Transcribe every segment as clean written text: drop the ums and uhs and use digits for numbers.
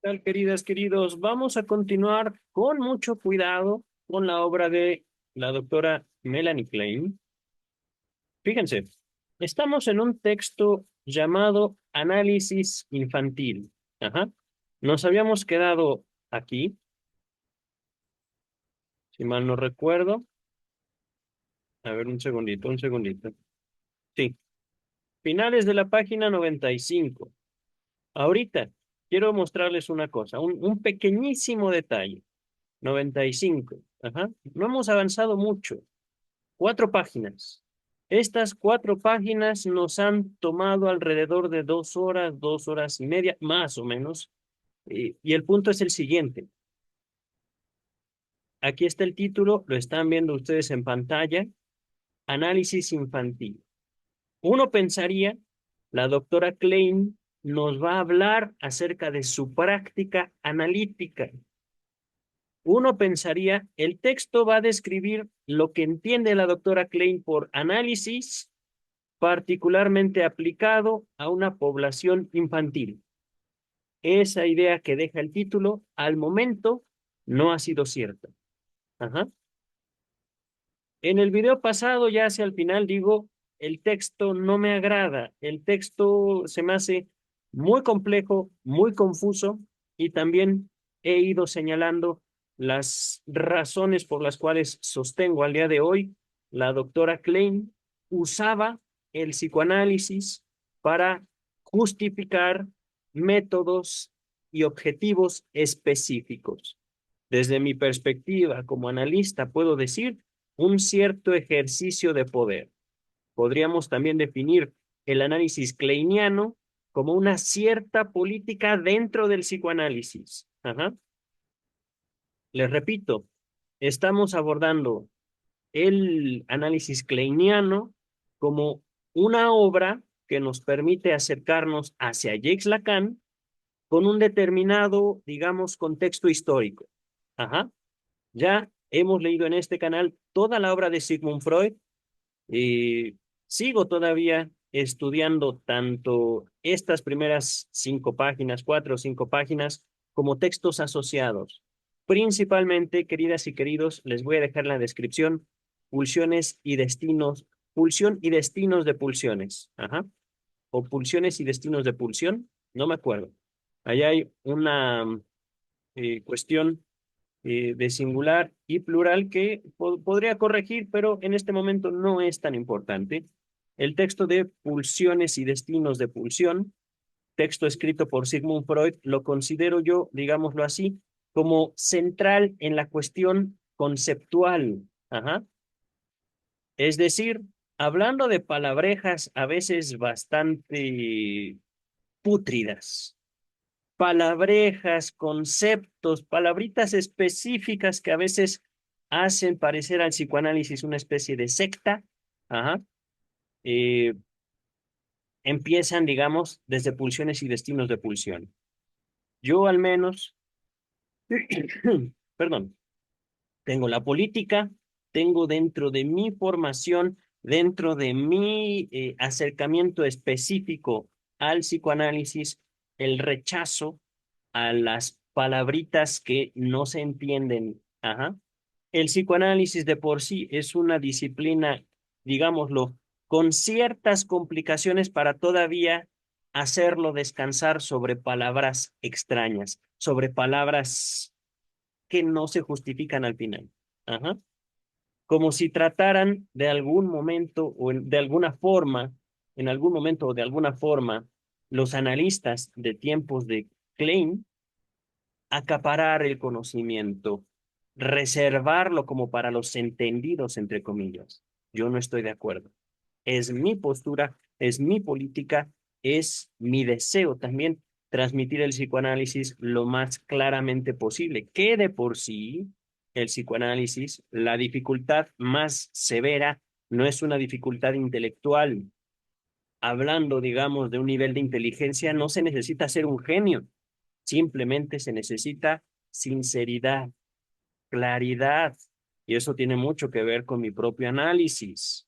Tal, queridas, queridos? Vamos a continuar con mucho cuidado con la obra de la doctora Melanie Klein. Fíjense, estamos en un texto llamado Análisis Infantil. Ajá. Nos habíamos quedado aquí, si mal no recuerdo. A ver, un segundito, un segundito. Sí, finales de la página 95. Ahorita quiero mostrarles una cosa, un pequeñísimo detalle. 95. Ajá. No hemos avanzado mucho. 4 páginas. Estas 4 páginas nos han tomado alrededor de 2 horas, 2 horas y media, más o menos. Y el punto es el siguiente. Aquí está el título, lo están viendo ustedes en pantalla. Análisis infantil. Uno pensaría, la doctora Klein nos va a hablar acerca de su práctica analítica. Uno pensaría, el texto va a describir lo que entiende la doctora Klein por análisis, particularmente aplicado a una población infantil. Esa idea que deja el título, al momento, no ha sido cierta. Ajá. En el video pasado, ya hacia el final, digo, el texto no me agrada, el texto se me hace muy complejo, muy confuso, y también he ido señalando las razones por las cuales sostengo al día de hoy la doctora Klein usaba el psicoanálisis para justificar métodos y objetivos específicos. Desde mi perspectiva como analista, puedo decir un cierto ejercicio de poder. Podríamos también definir el análisis kleiniano como una cierta política dentro del psicoanálisis. Ajá. Les repito, estamos abordando el análisis kleiniano como una obra que nos permite acercarnos hacia Jacques Lacan con un determinado, digamos, contexto histórico. Ajá. Ya hemos leído en este canal toda la obra de Sigmund Freud y sigo todavía estudiando tanto estas primeras 5 páginas, 4 o 5 páginas, como textos asociados. Principalmente, queridas y queridos, les voy a dejar en la descripción pulsiones y destinos, pulsión y destinos de pulsiones. Ajá. O pulsiones y destinos de pulsión, no me acuerdo. Allá hay una cuestión de singular y plural que podría corregir, pero en este momento no es tan importante. El texto de Pulsiones y Destinos de Pulsión, texto escrito por Sigmund Freud, lo considero yo, digámoslo así, como central en la cuestión conceptual. Ajá. Es decir, hablando de palabrejas a veces bastante pútridas, palabrejas, conceptos, palabritas específicas que a veces hacen parecer al psicoanálisis una especie de secta, ajá, eh, empiezan, digamos, desde pulsiones y destinos de pulsión. Yo al menos, perdón, tengo la política, tengo dentro de mi formación, dentro de mi acercamiento específico al psicoanálisis, el rechazo a las palabritas que no se entienden. Ajá. El psicoanálisis de por sí es una disciplina, digámoslo, con ciertas complicaciones para todavía hacerlo descansar sobre palabras extrañas, sobre palabras que no se justifican al final. Ajá. Como si trataran de algún momento o de alguna forma, en algún momento o de alguna forma, los analistas de tiempos de Klein acaparar el conocimiento, reservarlo como para los entendidos, entre comillas. Yo no estoy de acuerdo. Es mi postura, es mi política, es mi deseo también transmitir el psicoanálisis lo más claramente posible, que de por sí el psicoanálisis, la dificultad más severa no es una dificultad intelectual. Hablando, digamos, de un nivel de inteligencia, no se necesita ser un genio. Simplemente se necesita sinceridad, claridad, y eso tiene mucho que ver con mi propio análisis,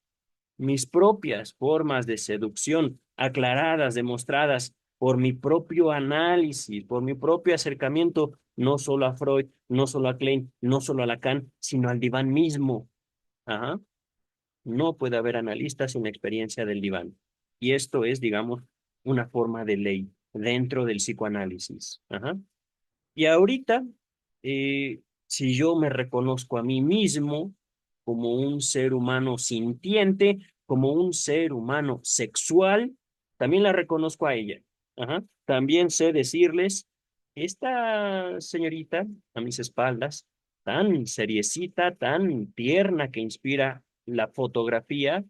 mis propias formas de seducción, aclaradas, demostradas. por mi propio análisis, por mi propio acercamiento, no solo a Freud, no solo a Klein, no solo a Lacan, sino al diván mismo. Ajá. No puede haber analista sin experiencia del diván. Y esto es, digamos, una forma de ley dentro del psicoanálisis. Ajá. Y ahorita, si yo me reconozco a mí mismo como un ser humano sintiente, como un ser humano sexual, también la reconozco a ella. Ajá. También sé decirles, esta señorita a mis espaldas, tan seriecita, tan tierna que inspira la fotografía,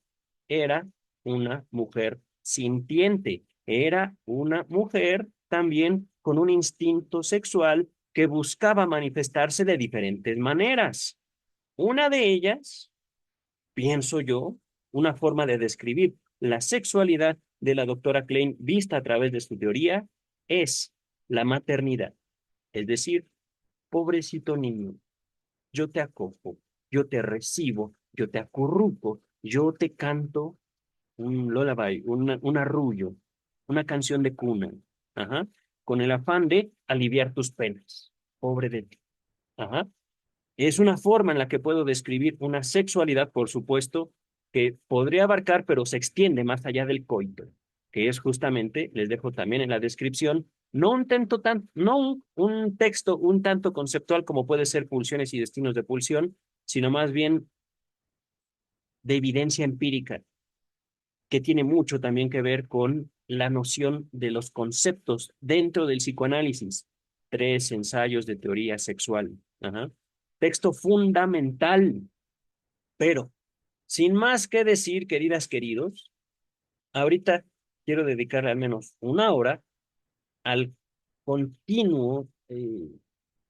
era una mujer sintiente, era una mujer también con un instinto sexual que buscaba manifestarse de diferentes maneras. Una de ellas, pienso yo, una forma de describir la sexualidad de la doctora Klein vista a través de su teoría es la maternidad. Es decir, pobrecito niño, yo te acojo, yo te recibo, yo te acurruco, yo te canto un lullaby, un arrullo, una canción de cuna, ajá, con el afán de aliviar tus penas. Pobre de ti. Ajá. Es una forma en la que puedo describir una sexualidad, por supuesto, que podría abarcar, pero se extiende más allá del coito, que es justamente, les dejo también en la descripción, no un tanto tan, no un texto un tanto conceptual como puede ser pulsiones y destinos de pulsión, sino más bien de evidencia empírica que tiene mucho también que ver con la noción de los conceptos dentro del psicoanálisis. Tres ensayos de teoría sexual. Ajá. Texto fundamental, pero sin más que decir, queridas, queridos, ahorita quiero dedicarle al menos una hora al continuo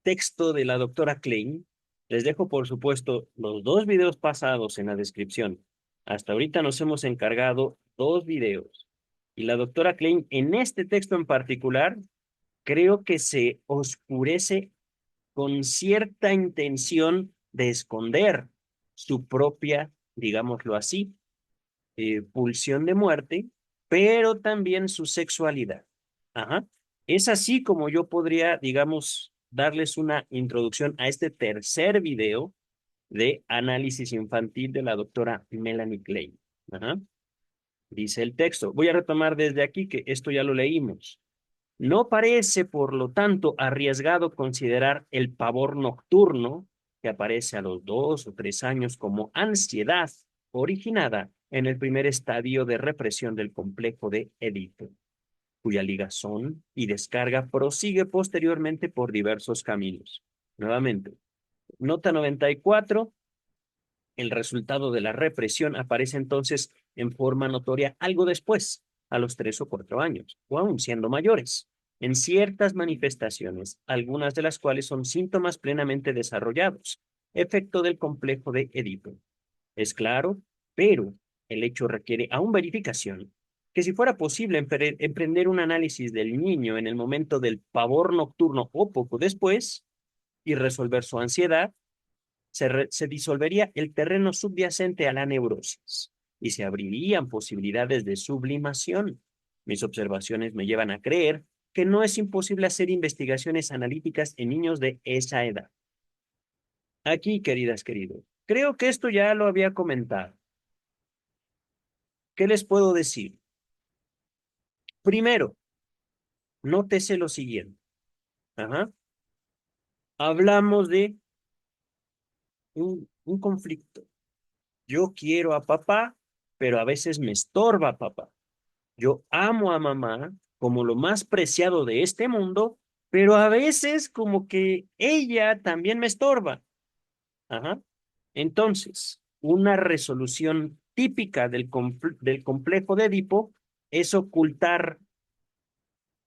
texto de la doctora Klein. Les dejo, por supuesto, los dos videos pasados en la descripción. Hasta ahorita nos hemos encargado dos videos. Y la doctora Klein, en este texto en particular, creo que se oscurece con cierta intención de esconder su propia, digámoslo así, pulsión de muerte, pero también su sexualidad. Ajá. Es así como yo podría, digamos, darles una introducción a este tercer video de análisis infantil de la doctora Melanie Klein. Ajá. Dice el texto. Voy a retomar desde aquí que esto ya lo leímos. No parece, por lo tanto, arriesgado considerar el pavor nocturno, que aparece a los 2 o 3 años, como ansiedad originada en el primer estadio de represión del complejo de Edipo, cuya ligazón y descarga prosigue posteriormente por diversos caminos. Nuevamente, nota 94. El resultado de la represión aparece entonces en forma notoria algo después, a los 3 o 4 años, o aún siendo mayores, en ciertas manifestaciones, algunas de las cuales son síntomas plenamente desarrollados, efecto del complejo de Edipo. Es claro, pero el hecho requiere aún verificación, que si fuera posible emprender un análisis del niño en el momento del pavor nocturno o poco después, y resolver su ansiedad, se disolvería el terreno subyacente a la neurosis y se abrirían posibilidades de sublimación. Mis observaciones me llevan a creer que no es imposible hacer investigaciones analíticas en niños de esa edad. Aquí, queridas, queridos, creo que esto ya lo había comentado. ¿Qué les puedo decir? Primero, nótese lo siguiente. Ajá. Hablamos de un conflicto. Yo quiero a papá, pero a veces me estorba papá. Yo amo a mamá como lo más preciado de este mundo, pero a veces como que ella también me estorba. Ajá. Entonces, una resolución típica del complejo de Edipo es ocultar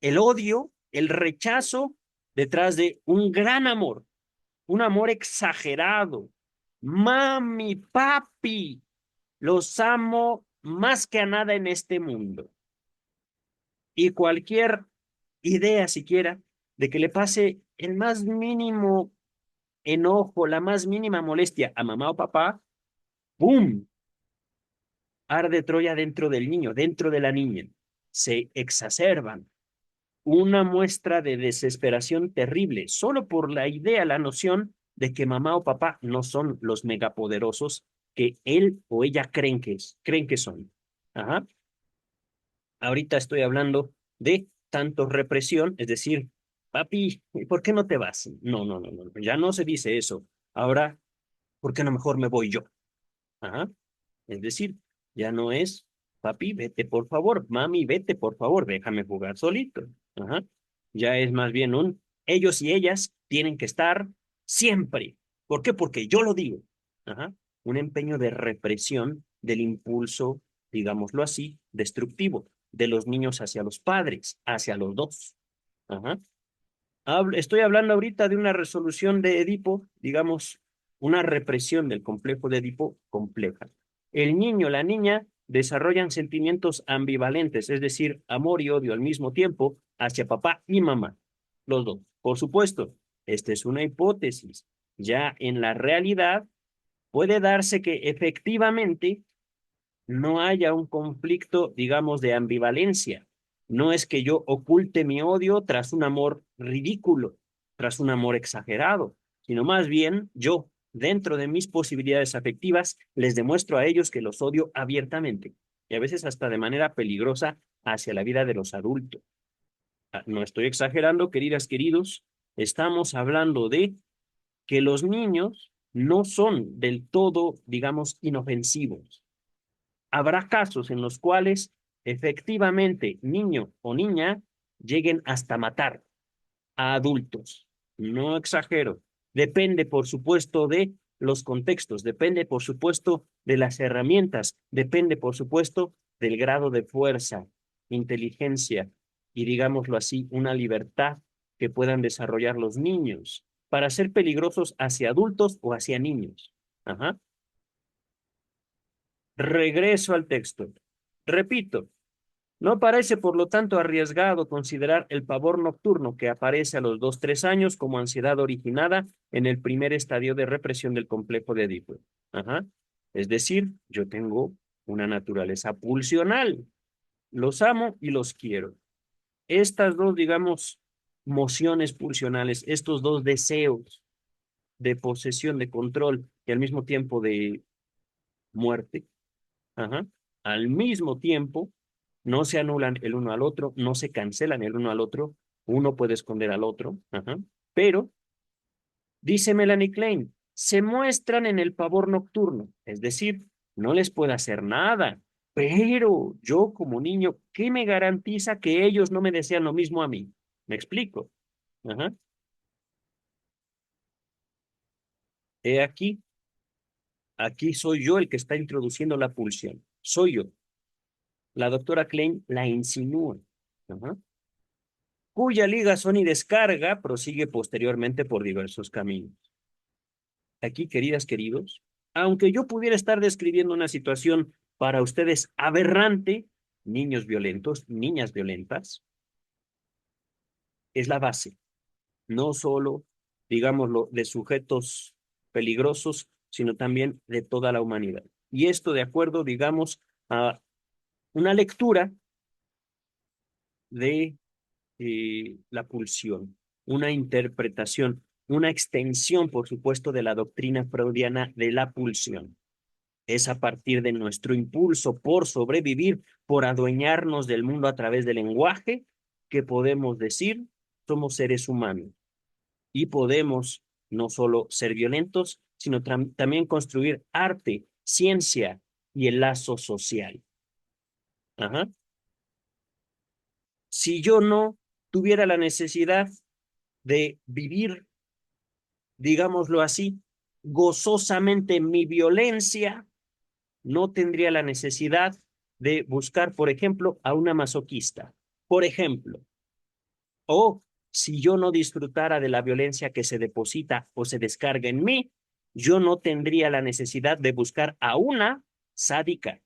el odio, el rechazo detrás de un gran amor, un amor exagerado. Mami, papi, los amo más que a nada en este mundo. Y cualquier idea siquiera de que le pase el más mínimo enojo, la más mínima molestia a mamá o papá, ¡pum! Arde Troya dentro del niño, dentro de la niña. Se exacerban. una muestra de desesperación terrible, solo por la idea, la noción de que mamá o papá no son los megapoderosos que él o ella creen que son. Ajá. Ahorita estoy hablando de tanto represión, es decir, papi, ¿por qué no te vas? No, no, no, no, ya no se dice eso. Ahora, ¿por qué no mejor me voy yo? Ajá. Es decir, ya no es, papi, vete por favor, mami, vete por favor, déjame jugar solito. Ajá. Ya es más bien ellos y ellas tienen que estar siempre. ¿Por qué? Porque yo lo digo. Ajá. Un empeño de represión del impulso, digámoslo así, destructivo de los niños hacia los padres, hacia los dos. Ajá. Estoy hablando ahorita de una resolución de Edipo, digamos, una represión del complejo de Edipo compleja. El niño, la niña desarrollan sentimientos ambivalentes, es decir, amor y odio al mismo tiempo hacia papá y mamá, los dos. Por supuesto, esta es una hipótesis. Ya en la realidad puede darse que efectivamente no haya un conflicto, digamos, de ambivalencia. No es que yo oculte mi odio tras un amor ridículo, tras un amor exagerado, sino más bien yo, dentro de mis posibilidades afectivas, les demuestro a ellos que los odio abiertamente y a veces hasta de manera peligrosa hacia la vida de los adultos. No estoy exagerando, queridas, queridos, estamos hablando de que los niños no son del todo, digamos, inofensivos. Habrá casos en los cuales efectivamente niño o niña lleguen hasta matar a adultos. No exagero. Depende, por supuesto, de los contextos, depende, por supuesto, de las herramientas, depende, por supuesto, del grado de fuerza, inteligencia y, digámoslo así, una libertad que puedan desarrollar los niños para ser peligrosos hacia adultos o hacia niños. Ajá. Regreso al texto. Repito, no parece, por lo tanto, arriesgado considerar el pavor nocturno que aparece a los 2, 3 años como ansiedad originada en el primer estadio de represión del complejo de Edipo. Ajá. Es decir, yo tengo una naturaleza pulsional. Los amo y los quiero. Estas dos, digamos, mociones pulsionales, estos dos deseos de posesión, de control y al mismo tiempo de muerte, ajá, al mismo tiempo no se anulan el uno al otro, no se cancelan el uno al otro, uno puede esconder al otro, ajá, pero, dice Melanie Klein, se muestran en el pavor nocturno, es decir, no les puedo hacer nada, pero yo como niño, ¿qué me garantiza que ellos no me desean lo mismo a mí? ¿Me explico? Ajá. He aquí, aquí soy yo el que está introduciendo la pulsión, soy yo. La doctora Klein la insinúa. Ajá. Cuya ligazón y descarga prosigue posteriormente por diversos caminos. Aquí, queridas, queridos, aunque yo pudiera estar describiendo una situación para ustedes aberrante, niños violentos, niñas violentas, es la base, no solo, digámoslo, de sujetos peligrosos, sino también de toda la humanidad. Y esto de acuerdo, digamos, a una lectura de la pulsión, una interpretación, una extensión, por supuesto, de la doctrina freudiana de la pulsión. Es a partir de nuestro impulso por sobrevivir, por adueñarnos del mundo a través del lenguaje, que podemos decir somos seres humanos y podemos no solo ser violentos, sino también construir arte, ciencia y el lazo social. Ajá. Si yo no tuviera la necesidad de vivir, digámoslo así, gozosamente mi violencia, no tendría la necesidad de buscar, por ejemplo, a una masoquista. Por ejemplo, o si yo no disfrutara de la violencia que se deposita o se descarga en mí, yo no tendría la necesidad de buscar a una sádica.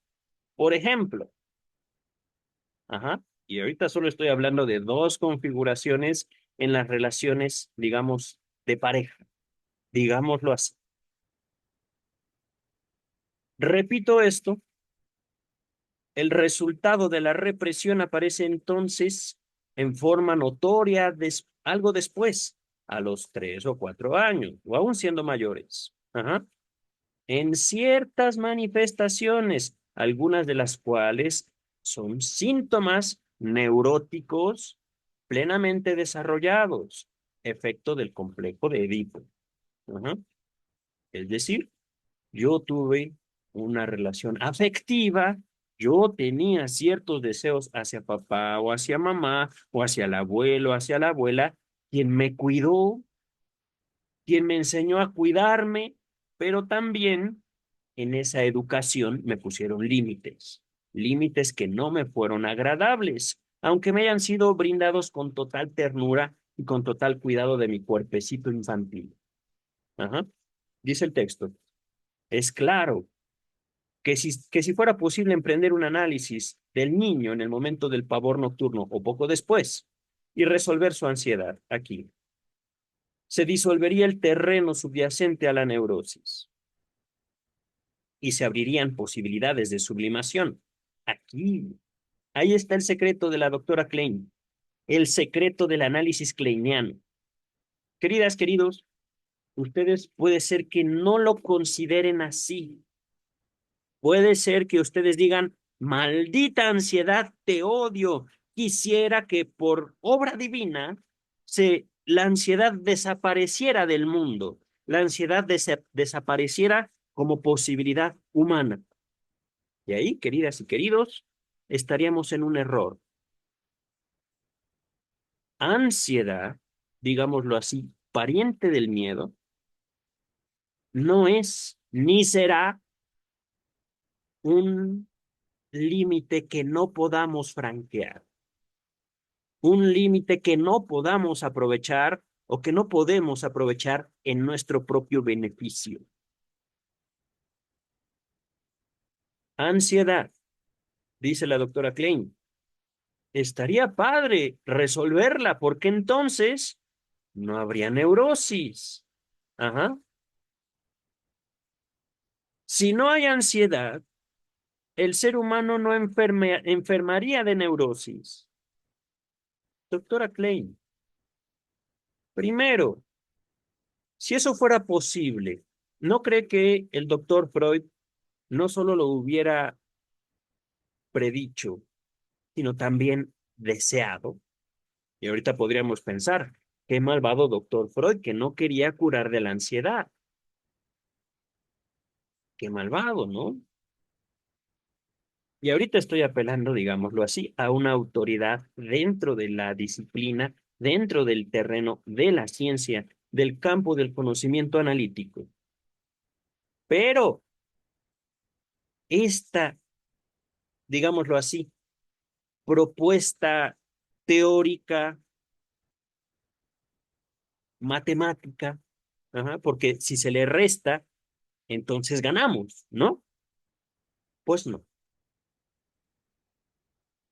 Por ejemplo, ajá, y ahorita solo estoy hablando de dos configuraciones en las relaciones, digamos, de pareja, digámoslo así. Repito esto, el resultado de la represión aparece entonces en forma notoria algo después, a los 3 o 4 años, o aún siendo mayores. Ajá. En ciertas manifestaciones, algunas de las cuales son síntomas neuróticos plenamente desarrollados, efecto del complejo de Edipo. Ajá. Es decir, yo tuve una relación afectiva, yo tenía ciertos deseos hacia papá o hacia mamá o hacia el abuelo, hacia la abuela, quien me cuidó, quien me enseñó a cuidarme, pero también en esa educación me pusieron límites, límites que no me fueron agradables, aunque me hayan sido brindados con total ternura y con total cuidado de mi cuerpecito infantil. Ajá. Dice el texto, es claro que si fuera posible emprender un análisis del niño en el momento del pavor nocturno o poco después y resolver su ansiedad aquí, se disolvería el terreno subyacente a la neurosis y se abrirían posibilidades de sublimación. Aquí, ahí está el secreto de la doctora Klein, el secreto del análisis kleiniano. Queridas, queridos, ustedes puede ser que no lo consideren así. Puede ser que ustedes digan, maldita ansiedad, te odio. Quisiera que por obra divina la ansiedad desapareciera del mundo, la ansiedad desapareciera como posibilidad humana. Y ahí, queridas y queridos, estaríamos en un error. Ansiedad, digámoslo así, pariente del miedo, no es ni será un límite que no podamos franquear, un límite que no podamos aprovechar o que no podemos aprovechar en nuestro propio beneficio. Ansiedad, dice la doctora Klein. Estaría padre resolverla porque entonces no habría neurosis. Ajá. Si no hay ansiedad, el ser humano no enfermaría de neurosis. Doctora Klein, primero, si eso fuera posible, ¿no cree que el doctor Freud no solo lo hubiera predicho, sino también deseado? Y ahorita podríamos pensar, qué malvado doctor Freud que no quería curar de la ansiedad. Qué malvado, ¿no? Y ahorita estoy apelando, digámoslo así, a una autoridad dentro de la disciplina, dentro del terreno de la ciencia, del campo del conocimiento analítico. Pero esta, digámoslo así, propuesta teórica, matemática, ajá, porque si se le resta, entonces ganamos, ¿no? Pues no.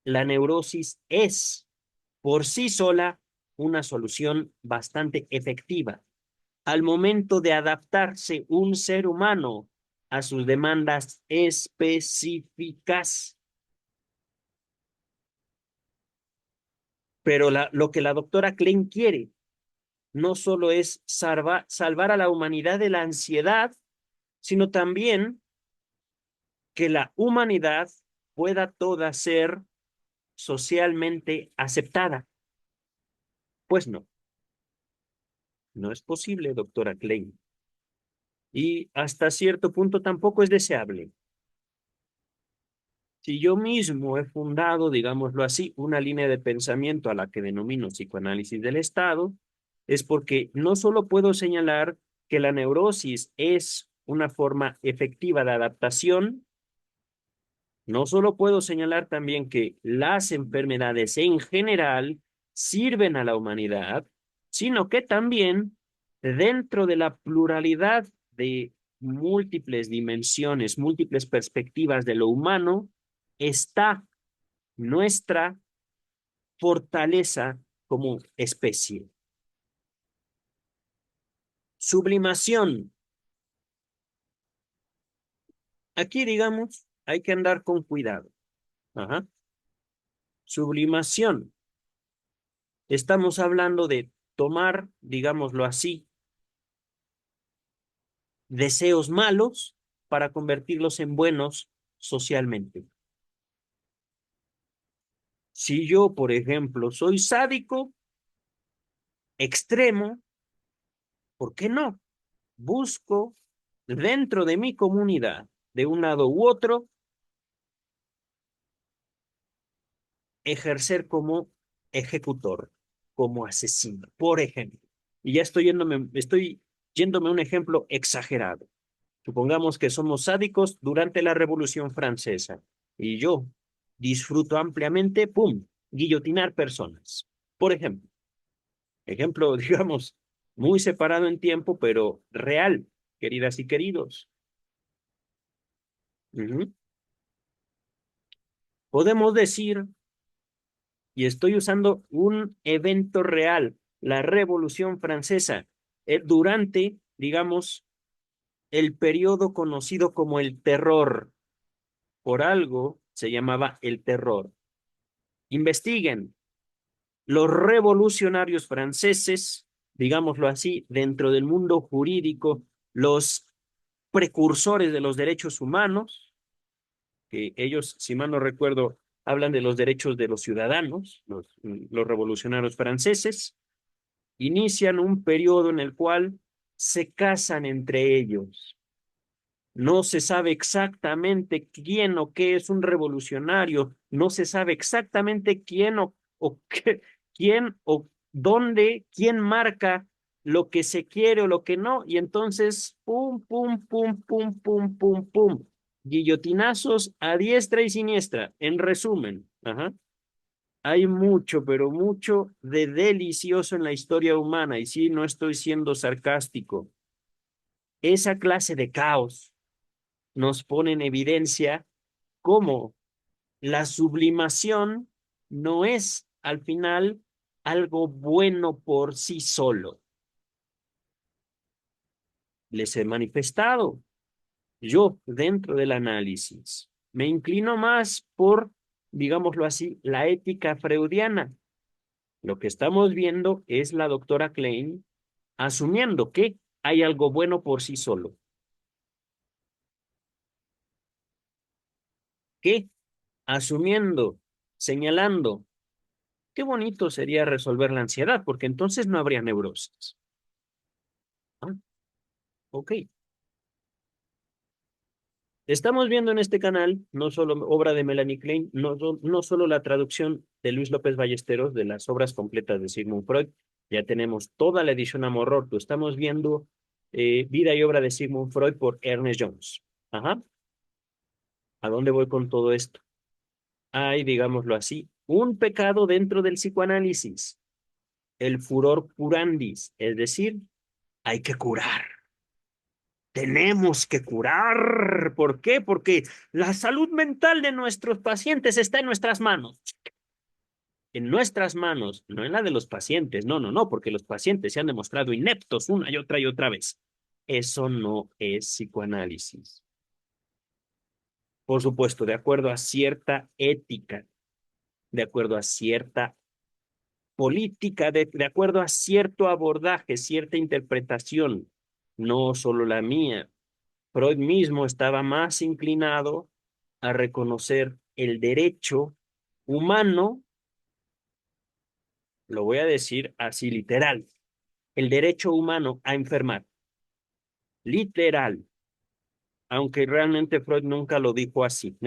La neurosis es por sí sola una solución bastante efectiva al momento de adaptarse un ser humano a sus demandas específicas. Pero lo que la doctora Klein quiere no solo es salvar a la humanidad de la ansiedad, sino también que la humanidad pueda toda ser socialmente aceptada. Pues no, no es posible, doctora Klein. Y hasta cierto punto tampoco es deseable. Si yo mismo he fundado, digámoslo así, una línea de pensamiento a la que denomino psicoanálisis del Estado, es porque no solo puedo señalar que la neurosis es una forma efectiva de adaptación, no solo puedo señalar también que las enfermedades en general sirven a la humanidad, sino que también dentro de la pluralidad de múltiples dimensiones, múltiples perspectivas de lo humano, está nuestra fortaleza como especie. Sublimación. Aquí, digamos, hay que andar con cuidado. Ajá. Sublimación. Estamos hablando de tomar, digámoslo así, deseos malos para convertirlos en buenos socialmente. Si yo, por ejemplo, soy sádico, extremo, ¿por qué no? Busco dentro de mi comunidad, de un lado u otro, ejercer como ejecutor, como asesino, por ejemplo. Y ya estoy yéndome a un ejemplo exagerado. Supongamos que somos sádicos durante la Revolución Francesa y yo disfruto ampliamente, ¡pum!, guillotinar personas. Por ejemplo, digamos, muy separado en tiempo, pero real, queridas y queridos. Ujú. Podemos decir, y estoy usando un evento real, la Revolución Francesa, durante, digamos, el periodo conocido como el terror. Por algo se llamaba el terror. Investiguen los revolucionarios franceses, digámoslo así, dentro del mundo jurídico, los precursores de los derechos humanos, que ellos, si mal no recuerdo, hablan de los derechos de los ciudadanos, los revolucionarios franceses, inician un periodo en el cual se casan entre ellos. No se sabe exactamente quién o qué es un revolucionario, no se sabe exactamente o qué, quién o dónde, quién marca lo que se quiere o lo que no, y entonces, pum, pum, pum, pum, pum, pum, pum, guillotinazos a diestra y siniestra, en resumen. Ajá. Hay mucho, pero mucho de delicioso en la historia humana, y sí, no estoy siendo sarcástico. Esa clase de caos nos pone en evidencia cómo la sublimación no es al final algo bueno por sí solo. Les he manifestado, yo dentro del análisis me inclino más por, digámoslo así, la ética freudiana. Lo que estamos viendo es la doctora Klein asumiendo que hay algo bueno por sí solo, que asumiendo, señalando. Qué bonito sería resolver la ansiedad, porque entonces no habría neurosis. Ah, ok. Estamos viendo en este canal no solo obra de Melanie Klein, no solo la traducción de Luis López Ballesteros de las obras completas de Sigmund Freud, ya tenemos toda la edición Amororto. Estamos viendo Vida y obra de Sigmund Freud por Ernest Jones. Ajá. ¿A dónde voy con todo esto? Hay, digámoslo así, un pecado dentro del psicoanálisis, el furor curandis, es decir, hay que curar. Tenemos que curar. ¿Por qué? Porque la salud mental de nuestros pacientes está en nuestras manos. En nuestras manos, no en la de los pacientes. No, no, no, porque los pacientes se han demostrado ineptos una y otra vez. Eso no es psicoanálisis. Por supuesto, de acuerdo a cierta ética, de acuerdo a cierta política, de acuerdo a cierto abordaje, cierta interpretación, no solo la mía. Freud mismo estaba más inclinado a reconocer el derecho humano, lo voy a decir así literal, el derecho humano a enfermar, literal, aunque realmente Freud nunca lo dijo así.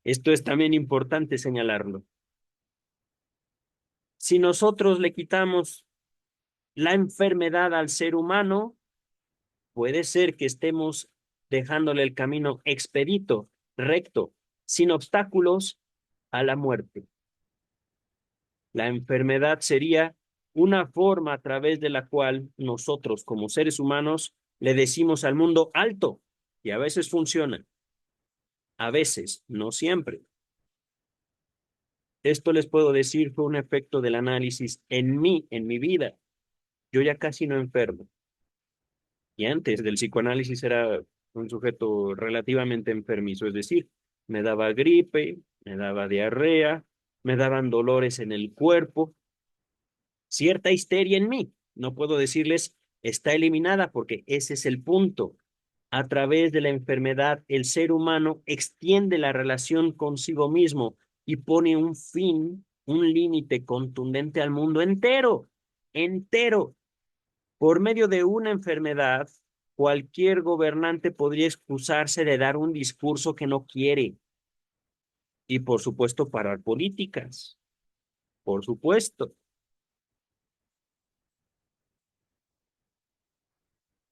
Esto es también importante señalarlo. Si nosotros le quitamos la enfermedad al ser humano, puede ser que estemos dejándole el camino expedito, recto, sin obstáculos a la muerte. La enfermedad sería una forma a través de la cual nosotros como seres humanos le decimos al mundo alto, y a veces funciona, a veces, no siempre. Esto les puedo decir fue un efecto del análisis en mí, en mi vida. Yo ya casi no enfermo. Y antes del psicoanálisis era un sujeto relativamente enfermizo, es decir, me daba gripe, me daba diarrea, me daban dolores en el cuerpo, cierta histeria en mí. No puedo decirles está eliminada porque ese es el punto. A través de la enfermedad, el ser humano extiende la relación consigo mismo y pone un fin, un límite contundente al mundo entero, entero. Por medio de una enfermedad, cualquier gobernante podría excusarse de dar un discurso que no quiere y, por supuesto, parar políticas. Por supuesto.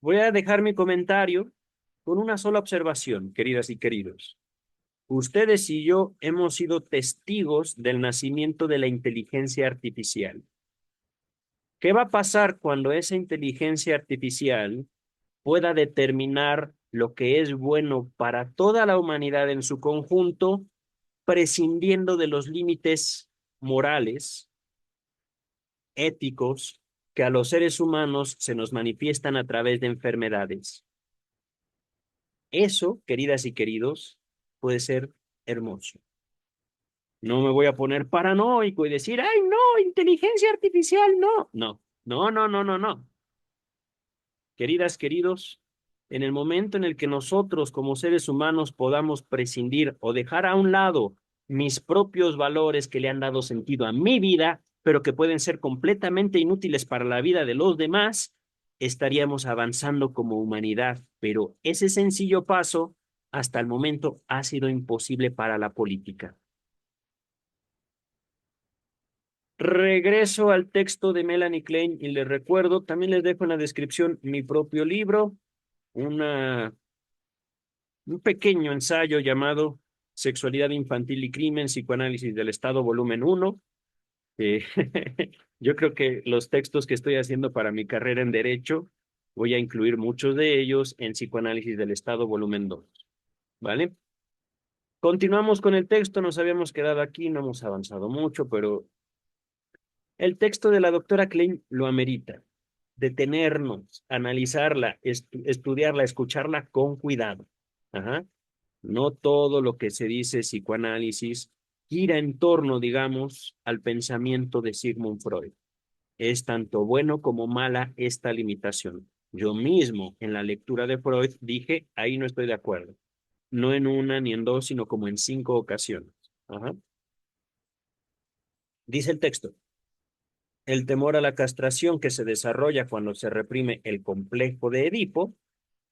Voy a dejar mi comentario con una sola observación, queridas y queridos. Ustedes y yo hemos sido testigos del nacimiento de la inteligencia artificial. ¿Qué va a pasar cuando esa inteligencia artificial pueda determinar lo que es bueno para toda la humanidad en su conjunto, prescindiendo de los límites morales, éticos, que a los seres humanos se nos manifiestan a través de enfermedades? Eso, queridas y queridos, puede ser hermoso. No me voy a poner paranoico y decir, ay, no, inteligencia artificial, no. No, no, no, no, no, no. Queridas, queridos, en el momento en el que nosotros como seres humanos podamos prescindir o dejar a un lado mis propios valores que le han dado sentido a mi vida, pero que pueden ser completamente inútiles para la vida de los demás, estaríamos avanzando como humanidad. Pero ese sencillo paso, hasta el momento, ha sido imposible para la política. Regreso al texto de Melanie Klein y les recuerdo, también les dejo en la descripción mi propio libro, una un pequeño ensayo llamado Sexualidad infantil y crimen, psicoanálisis del Estado, volumen 1. Eh, yo creo que los textos que estoy haciendo para mi carrera en Derecho, voy a incluir muchos de ellos en Psicoanálisis del Estado, volumen 2. ¿Vale? Continuamos con el texto, nos habíamos quedado aquí, no hemos avanzado mucho, pero el texto de la doctora Klein lo amerita. Detenernos, analizarla, estudiarla, escucharla con cuidado. Ajá. No todo lo que se dice psicoanálisis gira en torno, digamos, al pensamiento de Sigmund Freud. Es tanto bueno como mala esta limitación. Yo mismo en la lectura de Freud dije, ahí no estoy de acuerdo. No en una ni en dos, sino como en 5 ocasiones. Ajá. Dice el texto, el temor a la castración que se desarrolla cuando se reprime el complejo de Edipo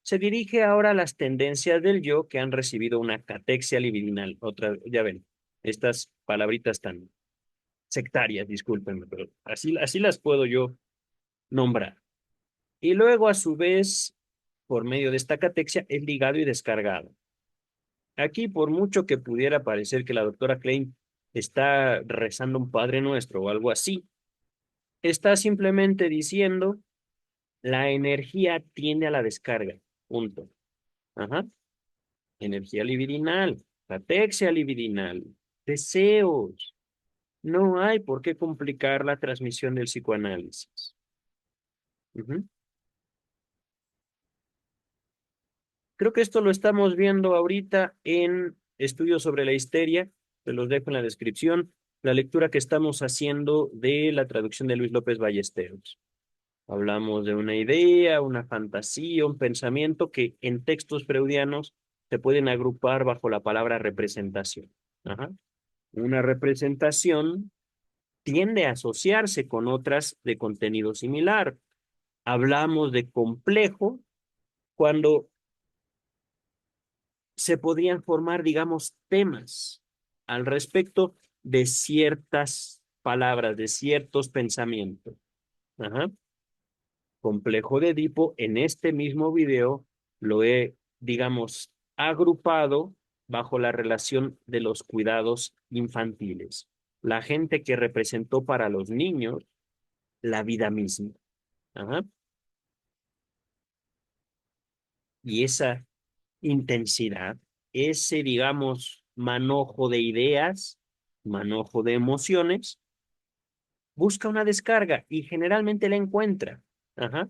se dirige ahora a las tendencias del yo que han recibido una catexia libidinal. Otra, ya ven, estas palabritas tan sectarias, discúlpenme, pero así las puedo yo nombrar. Y luego, a su vez, por medio de esta catexia, es ligado y descargado. Aquí, por mucho que pudiera parecer que la doctora Klein está rezando un Padre Nuestro o algo así, está simplemente diciendo la energía tiende a la descarga. Punto. Ajá. Energía libidinal, catexia libidinal, deseos. No hay por qué complicar la transmisión del psicoanálisis. Ujú. Creo que esto lo estamos viendo ahorita en estudios sobre la histeria, se los dejo en la descripción, la lectura que estamos haciendo de la traducción de Luis López Ballesteros. Hablamos de una idea, una fantasía, un pensamiento que en textos freudianos se pueden agrupar bajo la palabra representación. Ajá. Una representación tiende a asociarse con otras de contenido similar. Hablamos de complejo cuando se podrían formar, digamos, temas al respecto de ciertas palabras, de ciertos pensamientos. Ajá. Complejo de Edipo, en este mismo video lo he, digamos, agrupado bajo la relación de los cuidados infantiles. La gente que representó para los niños la vida misma. Ajá. Y esa intensidad, ese, digamos, manojo de ideas, manojo de emociones, busca una descarga y generalmente la encuentra. Ajá.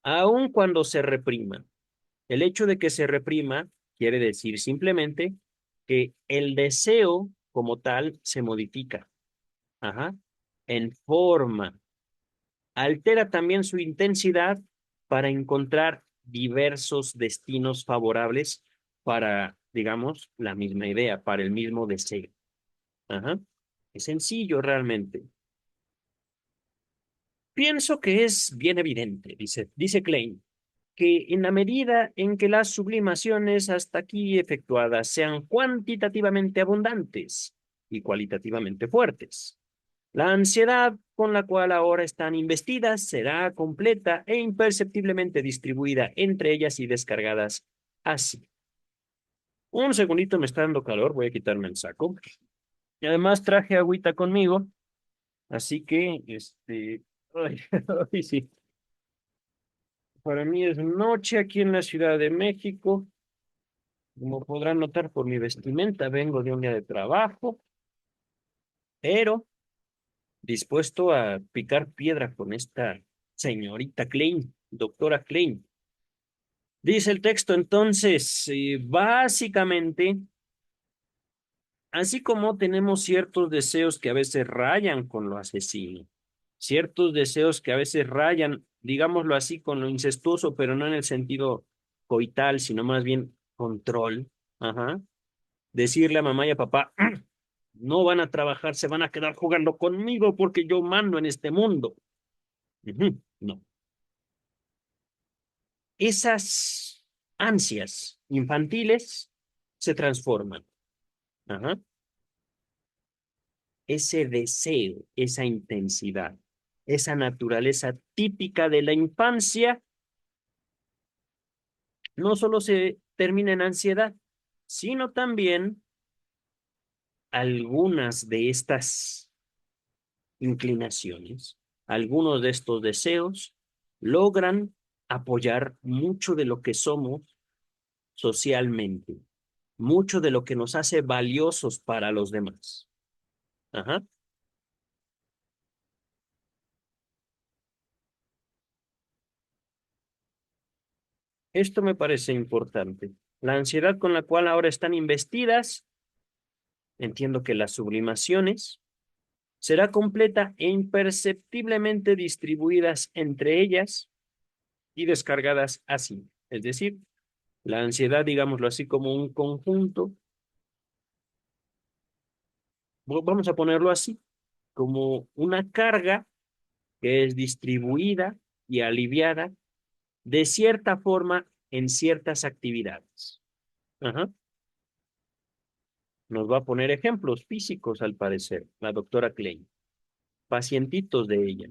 Aun cuando se reprima. El hecho de que se reprima quiere decir simplemente que el deseo como tal se modifica. Ajá. En forma. altera también su intensidad para encontrar diversos destinos favorables para, digamos, la misma idea, para el mismo deseo. Ajá. Es sencillo realmente. Pienso que es bien evidente, dice Klein, que en la medida en que las sublimaciones hasta aquí efectuadas sean cuantitativamente abundantes y cualitativamente fuertes, la ansiedad con la cual ahora están investidas será completa e imperceptiblemente distribuida entre ellas y descargadas así. Un segundito, me está dando calor, voy a quitarme el saco. Y además traje agüita conmigo, así que, ay, ay, sí, para mí es noche aquí en la Ciudad de México. Como podrán notar por mi vestimenta, vengo de un día de trabajo, pero dispuesto a picar piedra con esta señorita Klein, doctora Klein. Dice el texto entonces, básicamente, así como tenemos ciertos deseos que a veces rayan con lo asesino, ciertos deseos que a veces rayan, digámoslo así, con lo incestuoso, pero no en el sentido coital, sino más bien control. Ajá. Decirle a mamá y a papá, no van a trabajar, se van a quedar jugando conmigo porque yo mando en este mundo. Ujú. No. Esas ansias infantiles se transforman. Ajá. Ese deseo, esa intensidad, esa naturaleza típica de la infancia, no solo se termina en ansiedad, sino también algunas de estas inclinaciones, algunos de estos deseos logran apoyar mucho de lo que somos socialmente, mucho de lo que nos hace valiosos para los demás. Ajá. Esto me parece importante. La ansiedad con la cual ahora están investidas, entiendo que las sublimaciones, será completa e imperceptiblemente distribuidas entre ellas y descargadas así. Es decir, la ansiedad, digámoslo así, como un conjunto, vamos a ponerlo así, como una carga que es distribuida y aliviada de cierta forma en ciertas actividades. Ajá. Nos va a poner ejemplos físicos, al parecer, la doctora Klein. Pacientitos de ella.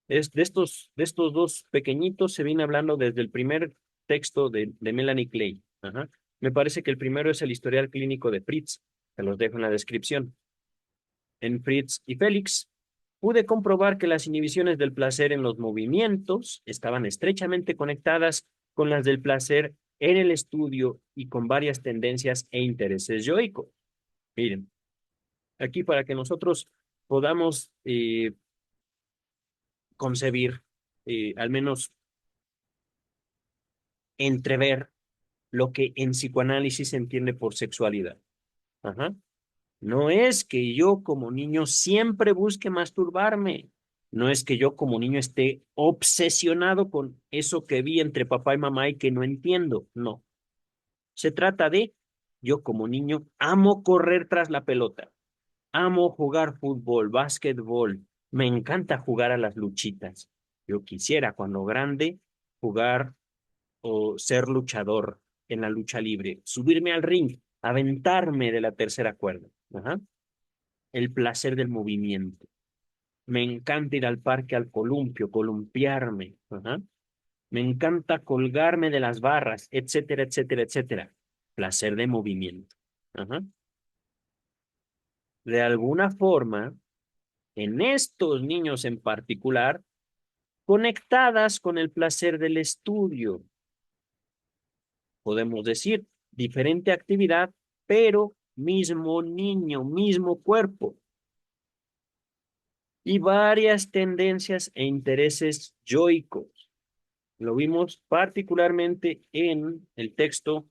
De estos dos pequeñitos se viene hablando desde el primer texto de Melanie Clay. Ajá. Me parece que el primero es el historial clínico de Fritz. Se los dejo en la descripción. En Fritz y Félix, pude comprobar que las inhibiciones del placer en los movimientos estaban estrechamente conectadas con las del placer en el estudio y con varias tendencias e intereses yoicos. Miren, aquí para que nosotros podamos concebir, al menos entrever lo que en psicoanálisis se entiende por sexualidad. Ajá. No es que yo como niño siempre busque masturbarme. No es que yo como niño esté obsesionado con eso que vi entre papá y mamá y que no entiendo. No. Se trata de yo como niño amo correr tras la pelota. Amo jugar fútbol, básquetbol. Me encanta jugar a las luchitas. Yo quisiera cuando grande jugar o ser luchador en la lucha libre, subirme al ring, aventarme de la tercera cuerda. Ajá. El placer del movimiento. Me encanta ir al parque al columpio, columpiarme. Ajá. Me encanta colgarme de las barras, etcétera, etcétera, etcétera. Placer de movimiento. Ajá. De alguna forma, en estos niños en particular, conectadas con el placer del estudio. Podemos decir, diferente actividad, pero mismo niño, mismo cuerpo. Y varias tendencias e intereses yoicos. Lo vimos particularmente en el texto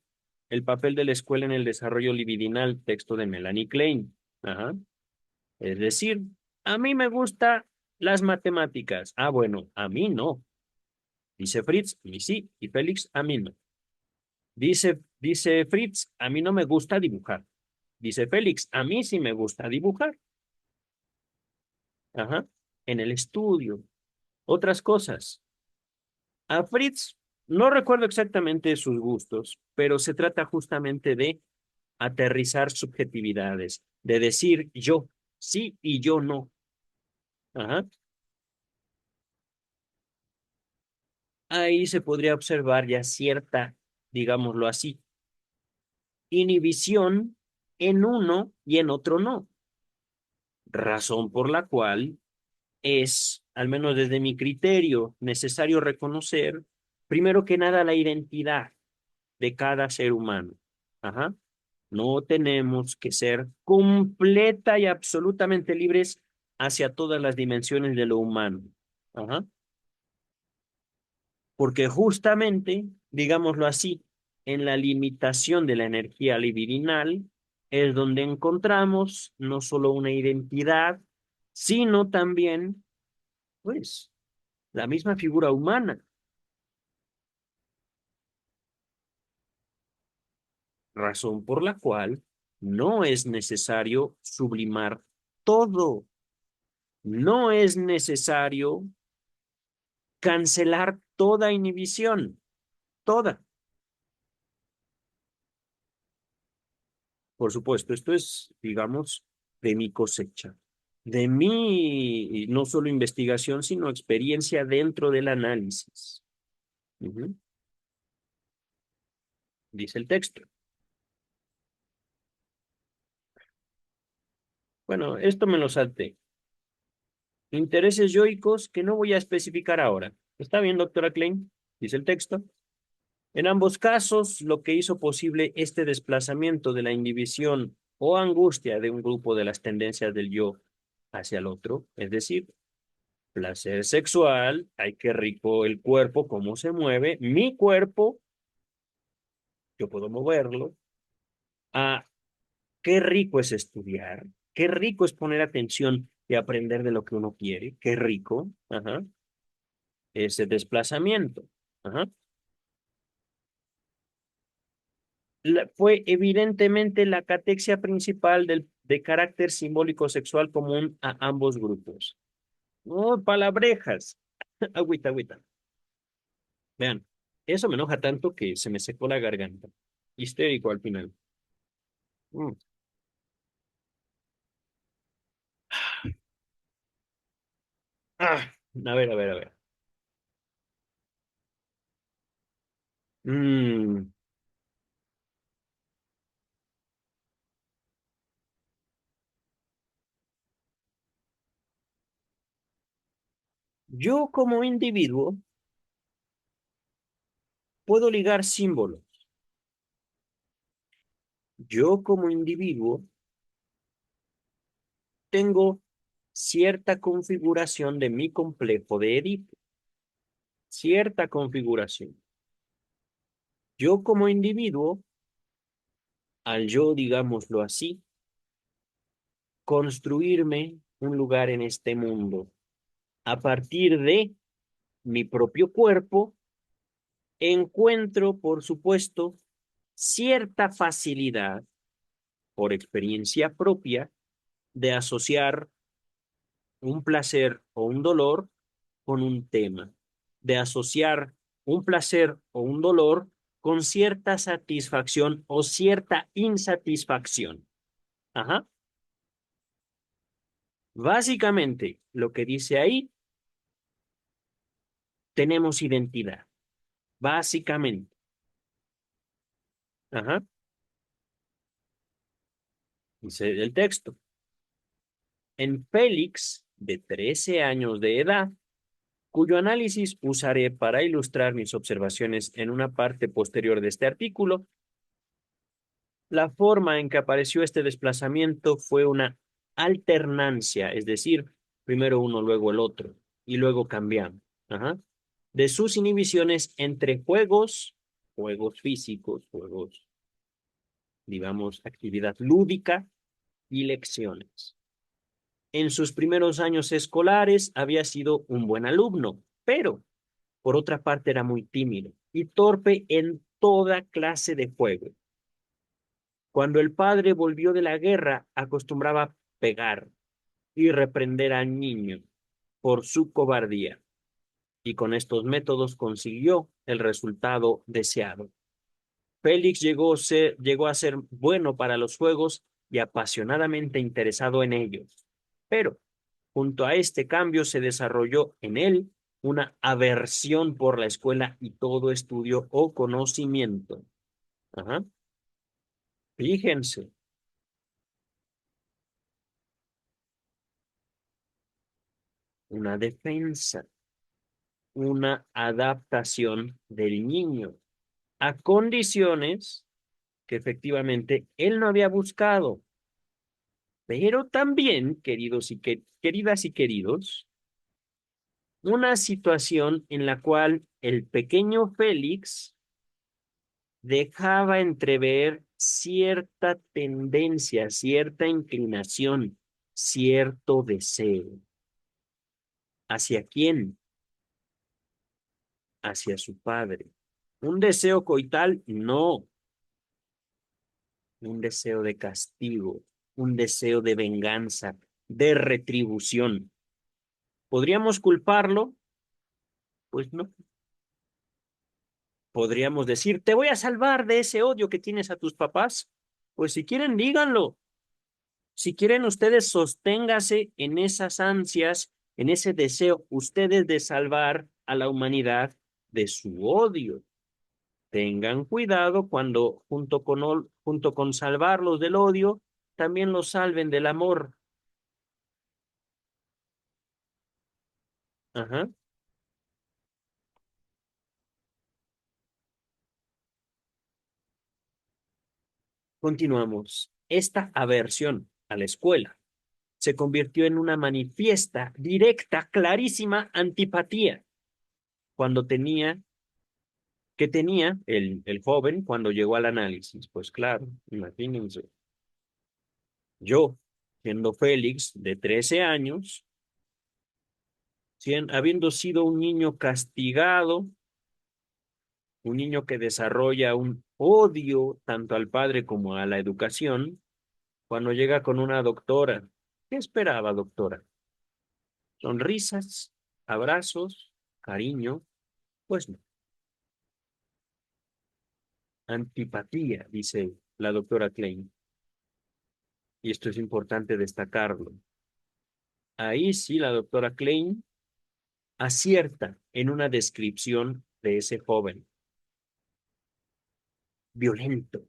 El papel de la escuela en el desarrollo libidinal, texto de Melanie Klein. Ajá. Es decir, a mí me gusta Las matemáticas. Ah, bueno, a mí no. Dice Fritz, a mí sí. Y Félix, a mí no. Dice Fritz, a mí no me gusta dibujar. Dice Félix, a mí sí me gusta dibujar. Ajá. En el estudio. Otras cosas. A Fritz, no recuerdo exactamente sus gustos, pero se trata justamente de aterrizar subjetividades, de decir yo sí y yo no. Ajá. Ahí se podría observar ya cierta, digámoslo así, inhibición en uno y en otro no. Razón por la cual es, al menos desde mi criterio, necesario reconocer, primero que nada, la identidad de cada ser humano. Ajá. No tenemos que ser completa y absolutamente libres hacia todas las dimensiones de lo humano. Ajá. Porque justamente, digámoslo así, en la limitación de la energía libidinal es donde encontramos no solo una identidad, sino también, pues, la misma figura humana, razón por la cual no es necesario sublimar todo, no es necesario cancelar toda inhibición, toda. Por supuesto, esto es, digamos, de mi cosecha, de mi no solo investigación, sino experiencia dentro del análisis. Ujú. Dice el texto. Bueno, esto me lo salté. Intereses yoicos que no voy a especificar ahora. ¿Está bien, doctora Klein? Dice el texto. En ambos casos, lo que hizo posible este desplazamiento de la inhibición o angustia de un grupo de las tendencias del yo hacia el otro, es decir, placer sexual, ay, qué rico el cuerpo, cómo se mueve, mi cuerpo, yo puedo moverlo, a qué rico es estudiar, qué rico es poner atención y aprender de lo que uno quiere, qué rico, ajá, ese desplazamiento, ajá. Fue evidentemente la catexia principal de carácter simbólico sexual común a ambos grupos. No, palabrejas. Agüita, agüita. Vean, eso me enoja tanto que se me secó la garganta. Histérico al final. Mm. Ah, a ver, a ver, a ver. Mm, yo como individuo puedo ligar símbolos. Yo como individuo tengo cierta configuración de mi complejo de Edipo. Cierta configuración. Yo como individuo, al yo, digámoslo así, construirme un lugar en este mundo a partir de mi propio cuerpo, encuentro, por supuesto, cierta facilidad por experiencia propia de asociar un placer o un dolor con un tema, de asociar un placer o un dolor con cierta satisfacción o cierta insatisfacción. Ajá. Básicamente, lo que dice ahí, tenemos identidad. Básicamente. Ajá. Dice el texto. En Félix, de 13 años de edad, cuyo análisis usaré para ilustrar mis observaciones en una parte posterior de este artículo, la forma en que apareció este desplazamiento fue una alternancia, es decir, primero uno, luego el otro, y luego cambiamos, ajá, de sus inhibiciones entre juegos, juegos físicos, juegos, digamos, actividad lúdica y lecciones. En sus primeros años escolares había sido un buen alumno, pero por otra parte era muy tímido y torpe en toda clase de juego. Cuando el padre volvió de la guerra, acostumbraba pegar y reprender al niño por su cobardía, y con estos métodos consiguió el resultado deseado. Félix llegó a ser bueno para los juegos y apasionadamente interesado en ellos, pero junto a este cambio se desarrolló en él una aversión por la escuela y todo estudio o conocimiento. Ajá. Fíjense, una defensa, una adaptación del niño a condiciones que efectivamente él no había buscado, pero también, queridas y queridos, una situación en la cual el pequeño Félix dejaba entrever cierta tendencia, cierta inclinación, cierto deseo. ¿Hacia quién? Hacia su padre. ¿Un deseo coital? No, un deseo de castigo, un deseo de venganza, de retribución. ¿Podríamos culparlo? Pues no. Podríamos decir, te voy a salvar de ese odio que tienes a tus papás. Pues si quieren, díganlo. Si quieren, ustedes sosténgase en esas ansias, en ese deseo, ustedes de salvar a la humanidad de su odio. Tengan cuidado cuando junto con salvarlos del odio, también los salven del amor. Ajá. Continuamos. Esta aversión a la escuela se convirtió en una manifiesta, directa, clarísima antipatía cuando tenía el joven cuando llegó al análisis. Pues claro, imagínense, yo, siendo Félix de 13 años, habiendo sido un niño castigado, un niño que desarrolla un odio tanto al padre como a la educación, cuando llega con una doctora, ¿qué esperaba, doctora? Sonrisas, abrazos, cariño, pues no, antipatía, dice la doctora Klein. Y esto es importante destacarlo. Ahí sí la doctora Klein acierta en una descripción de ese joven violento.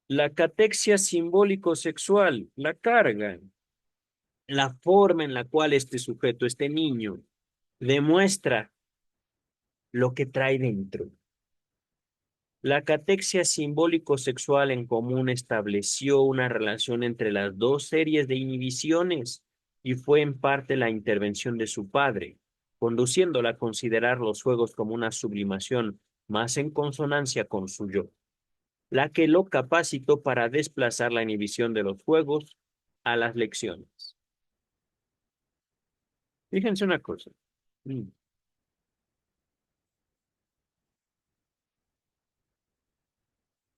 La catexia simbólico-sexual, la carga, la forma en la cual este sujeto, este niño, demuestra lo que trae dentro. La catexia simbólico-sexual en común estableció una relación entre las dos series de inhibiciones y fue en parte la intervención de su padre, conduciéndola a considerar los juegos como una sublimación más en consonancia con su yo, la que lo capacitó para desplazar la inhibición de los juegos a las lecciones. Fíjense una cosa. mm,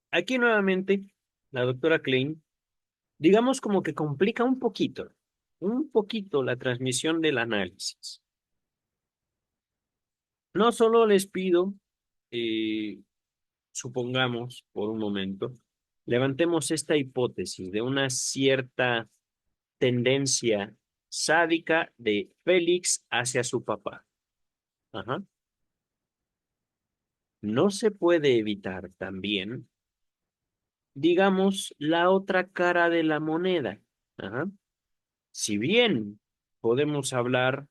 Aquí nuevamente, la doctora Klein, digamos como que complica un poquito la transmisión del análisis. No solo les pido, eh, supongamos por un momento, levantemos esta hipótesis de una cierta tendencia sádica de Félix hacia su papá. Ajá. No se puede evitar también, digamos, la otra cara de la moneda. Ajá. Si bien podemos hablar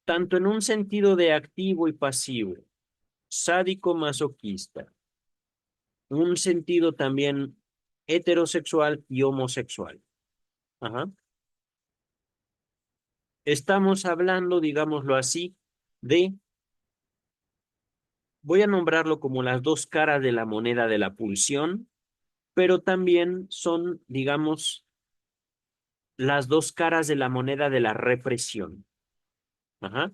tanto en un sentido de activo y pasivo, sádico masoquista, un sentido también heterosexual y homosexual. Ajá. Estamos hablando, digámoslo así, de, voy a nombrarlo como las dos caras de la moneda de la pulsión, pero también son, digamos, las dos caras de la moneda de la represión. Ajá.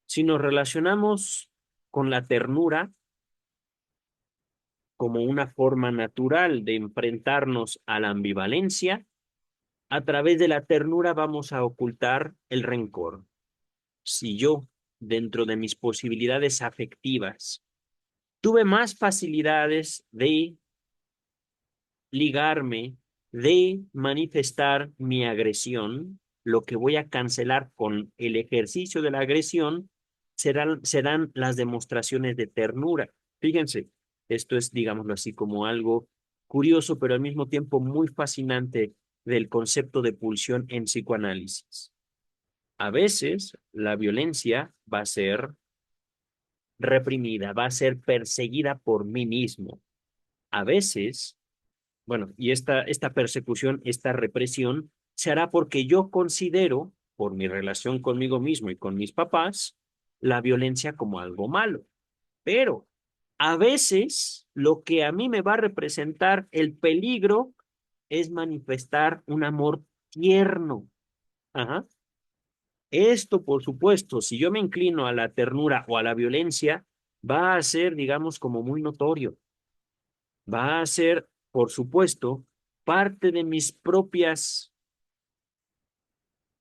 Si nos relacionamos con la ternura como una forma natural de enfrentarnos a la ambivalencia, a través de la ternura vamos a ocultar el rencor. Si yo, dentro de mis posibilidades afectivas, tuve más facilidades de ligarme, de manifestar mi agresión, lo que voy a cancelar con el ejercicio de la agresión serán las demostraciones de ternura. Fíjense, esto es, digámoslo así, como algo curioso, pero al mismo tiempo muy fascinante del concepto de pulsión en psicoanálisis. A veces la violencia va a ser reprimida, va a ser perseguida por mí mismo. A veces, bueno, y esta persecución, esta represión, se hará porque yo considero, por mi relación conmigo mismo y con mis papás, la violencia como algo malo. Pero a veces lo que a mí me va a representar el peligro es manifestar un amor tierno. Ajá. Esto, por supuesto, si yo me inclino a la ternura o a la violencia, va a ser, digamos, como muy notorio. Va a ser, por supuesto, parte de mis propias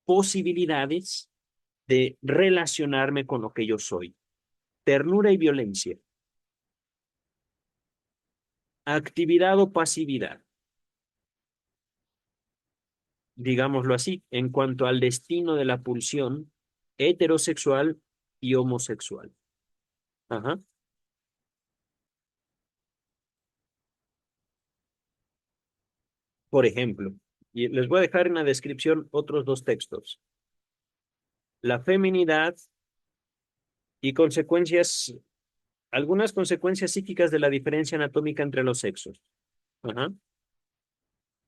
posibilidades de relacionarme con lo que yo soy. Ternura y violencia, actividad o pasividad, digámoslo así, en cuanto al destino de la pulsión heterosexual y homosexual. Ajá. Por ejemplo, y les voy a dejar en la descripción otros dos textos. La feminidad y consecuencias, algunas consecuencias psíquicas de la diferencia anatómica entre los sexos. Ajá.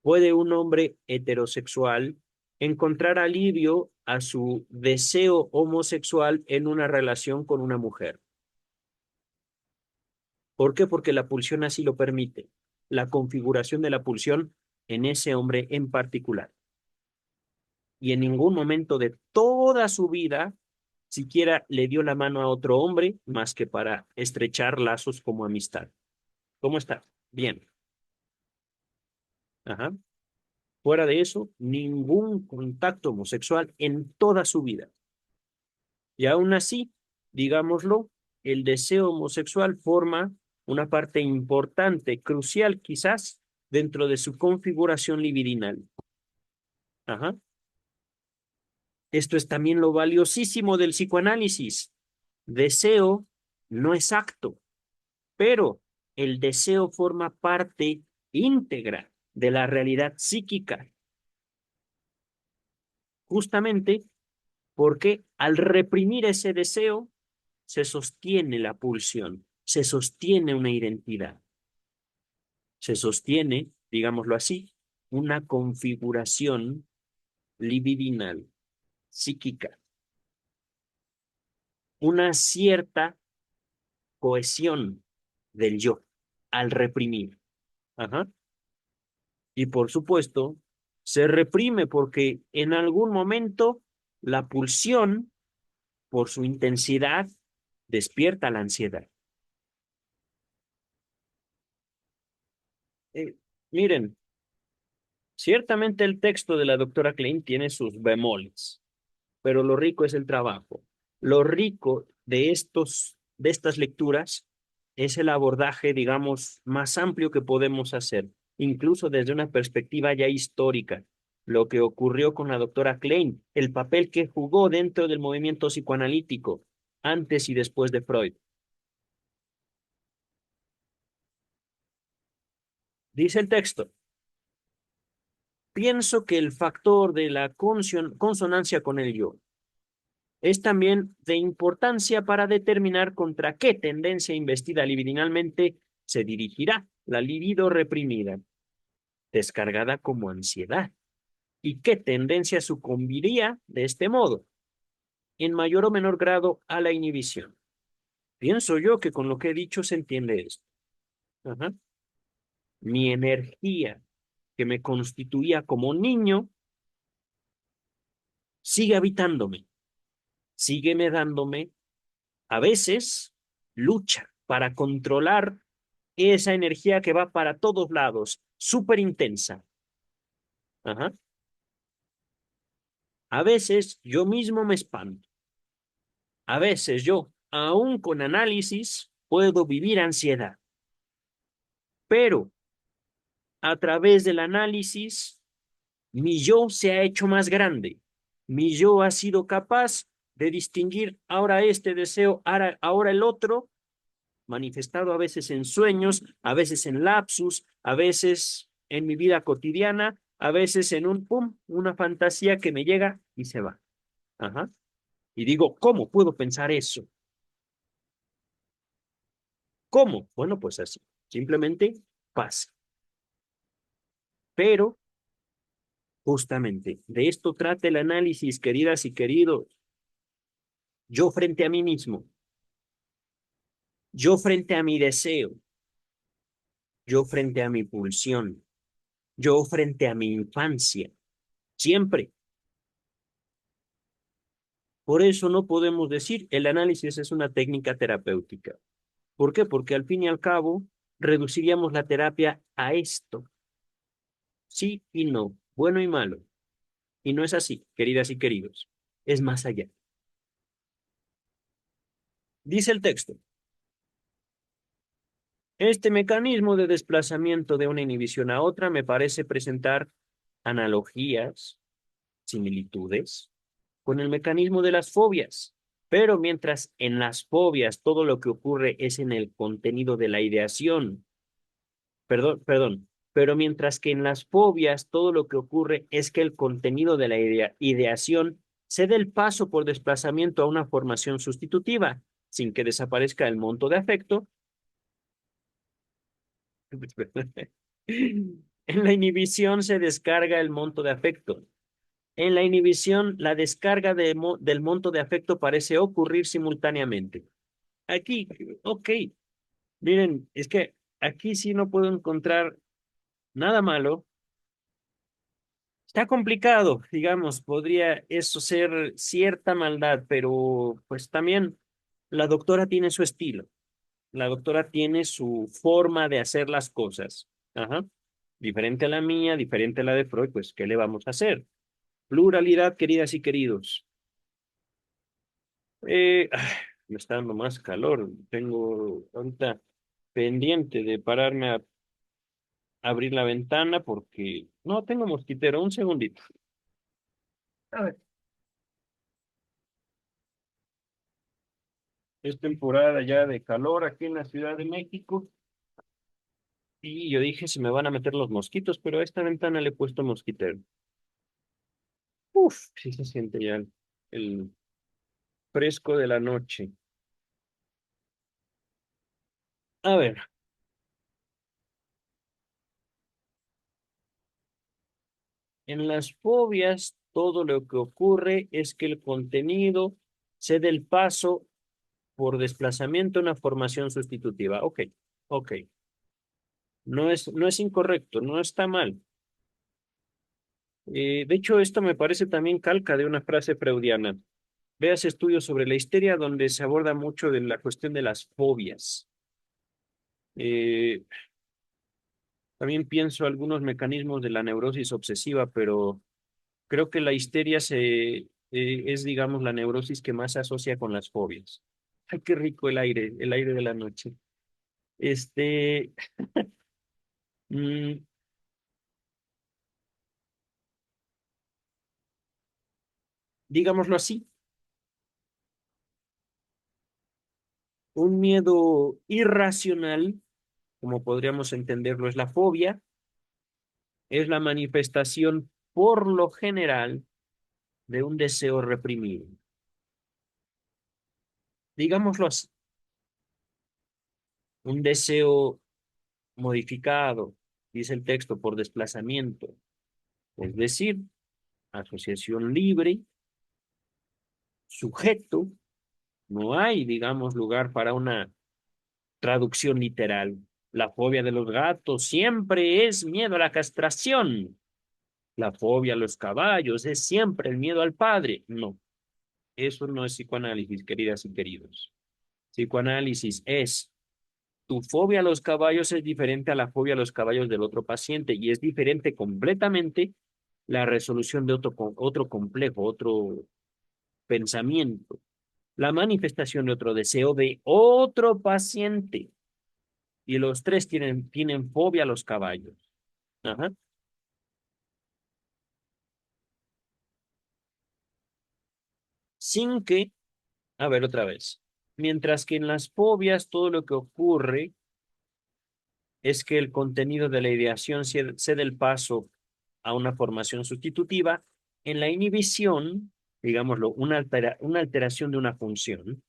¿Puede un hombre heterosexual encontrar alivio a su deseo homosexual en una relación con una mujer? ¿Por qué? Porque la pulsión así lo permite. La configuración de la pulsión en ese hombre en particular. Y en ningún momento de toda su vida siquiera le dio la mano a otro hombre más que para estrechar lazos como amistad. ¿Cómo está? Bien. Ajá. Fuera de eso, ningún contacto homosexual en toda su vida. Y aún así, digámoslo, el deseo homosexual forma una parte importante, crucial quizás, dentro de su configuración libidinal. Ajá. Esto es también lo valiosísimo del psicoanálisis. Deseo no es acto, pero el deseo forma parte íntegra de la realidad psíquica, justamente porque al reprimir ese deseo se sostiene la pulsión, se sostiene una identidad, se sostiene, digámoslo así, una configuración libidinal, psíquica, una cierta cohesión del yo al reprimir. Ajá. Y por supuesto, se reprime porque en algún momento la pulsión, por su intensidad, despierta la ansiedad. Eh, Miren, ciertamente el texto de la doctora Klein tiene sus bemoles, pero lo rico es el trabajo. Lo rico de estas lecturas es el abordaje, digamos, más amplio que podemos hacer, incluso desde una perspectiva ya histórica. Lo que ocurrió con la doctora Klein, el papel que jugó dentro del movimiento psicoanalítico, antes y después de Freud. Dice el texto, pienso que el factor de la consonancia con el yo es también de importancia para determinar contra qué tendencia investida libidinalmente se dirigirá la libido reprimida, descargada como ansiedad, y qué tendencia sucumbiría de este modo, en mayor o menor grado, a la inhibición. Pienso yo que con lo que he dicho se entiende esto. Ajá. Mi energía que me constituía como niño sigue habitándome, sígueme dándome, a veces, lucha para controlar esa energía que va para todos lados, súper intensa. Ajá. A veces yo mismo me espanto. A veces yo, aún con análisis, puedo vivir ansiedad. Pero a través del análisis, mi yo se ha hecho más grande. Mi yo ha sido capaz de distinguir ahora este deseo, ahora el otro, manifestado a veces en sueños, a veces en lapsus, a veces en mi vida cotidiana, a veces en un pum, una fantasía que me llega y se va. Ajá. Y digo, ¿cómo puedo pensar eso? ¿Cómo? Bueno, pues así. Simplemente pasa. Pero justamente de esto trata el análisis, queridas y queridos. Yo frente a mí mismo, yo frente a mi deseo, yo frente a mi pulsión, yo frente a mi infancia, siempre. Por eso no podemos decir el análisis es una técnica terapéutica. ¿Por qué? Porque al fin y al cabo reduciríamos la terapia a esto, sí y no, bueno y malo. Y no es así, queridas y queridos, es más allá. Dice el texto, este mecanismo de desplazamiento de una inhibición a otra me parece presentar analogías, similitudes con el mecanismo de las fobias. Pero mientras en las fobias todo lo que ocurre es en el contenido de la ideación, pero mientras que en las fobias todo lo que ocurre es que el contenido de la ideación cede el paso por desplazamiento a una formación sustitutiva, sin que desaparezca el monto de afecto. En la inhibición se descarga el monto de afecto. En la inhibición, la descarga del monto de afecto parece ocurrir simultáneamente. Aquí, ok, miren, es que aquí sí no puedo encontrar nada malo. Está complicado, digamos, podría eso ser cierta maldad, pero pues también la doctora tiene su estilo, la doctora tiene su forma de hacer las cosas. Ajá. Diferente a la mía, diferente a la de Freud, pues, ¿qué le vamos a hacer? Pluralidad, queridas y queridos. Ah, me está dando más calor. Tengo ahorita pendiente de pararme a abrir la ventana porque no tengo mosquitero. Un segundito. A ver. Es temporada ya de calor aquí en la Ciudad de México y yo dije se me van a meter los mosquitos, pero a esta ventana le he puesto mosquitero. Uf, sí se siente ya el fresco de la noche. A ver, en las fobias todo lo que ocurre es que el contenido cede el paso por desplazamiento a una formación sustitutiva. Ok, ok. No es incorrecto, no está mal. De hecho, esto me parece también calca de una frase freudiana. Veas estudios sobre la histeria donde se aborda mucho de la cuestión de las fobias. Eh, También pienso algunos mecanismos de la neurosis obsesiva, pero creo que la histeria es, digamos, la neurosis que más se asocia con las fobias. Ay, qué rico el aire de la noche. Este, mm, digámoslo así, un miedo irracional, como podríamos entenderlo, es la fobia, es la manifestación por lo general de un deseo reprimido. Digámoslo así, un deseo modificado, dice el texto, por desplazamiento, es decir, asociación libre, sujeto, no hay, digamos, lugar para una traducción literal. La fobia de los gatos siempre es miedo a la castración. La fobia a los caballos es siempre el miedo al padre. No, eso no es psicoanálisis, queridas y queridos. Psicoanálisis es tu fobia a los caballos es diferente a la fobia a los caballos del otro paciente y es diferente completamente la resolución de otro complejo, otro pensamiento, la manifestación de otro deseo de otro paciente. Y los tres tienen fobia a los caballos. Ajá. Sin que, a ver otra vez, mientras que en las fobias todo lo que ocurre es que el contenido de la ideación cede el paso a una formación sustitutiva, en la inhibición, digámoslo, una alteración de una función,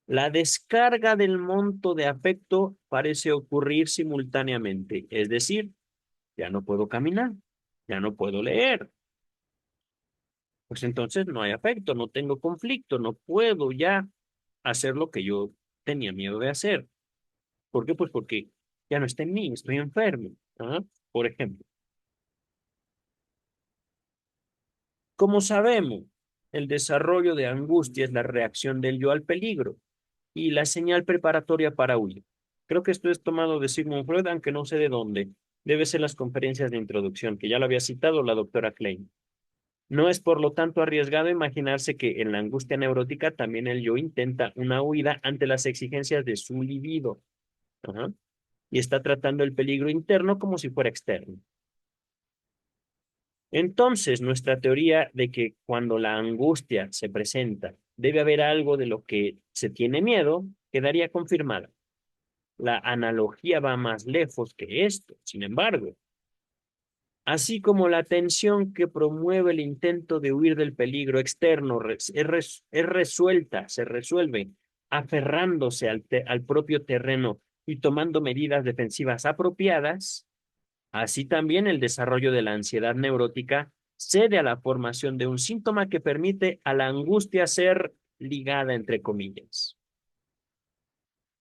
la descarga del monto de afecto parece ocurrir simultáneamente, es decir, ya no puedo caminar, ya no puedo leer, pues entonces no hay afecto, no tengo conflicto, no puedo ya hacer lo que yo tenía miedo de hacer. ¿Por qué? Pues porque ya no está en mí, estoy enfermo. ¿Ah? Por ejemplo, como sabemos, el desarrollo de angustia es la reacción del yo al peligro y la señal preparatoria para huir. Creo que esto es tomado de Sigmund Freud, aunque no sé de dónde. Debe ser las conferencias de introducción, que ya lo había citado la doctora Klein. No es por lo tanto arriesgado imaginarse que en la angustia neurótica también el yo intenta una huida ante las exigencias de su libido. Ajá. Y está tratando el peligro interno como si fuera externo. Entonces, nuestra teoría de que cuando la angustia se presenta, debe haber algo de lo que se tiene miedo, quedaría confirmada. La analogía va más lejos que esto. Sin embargo, así como la tensión que promueve el intento de huir del peligro externo es resuelta, se resuelve aferrándose al propio terreno y tomando medidas defensivas apropiadas, así también el desarrollo de la ansiedad neurótica cede a la formación de un síntoma que permite a la angustia ser ligada, entre comillas.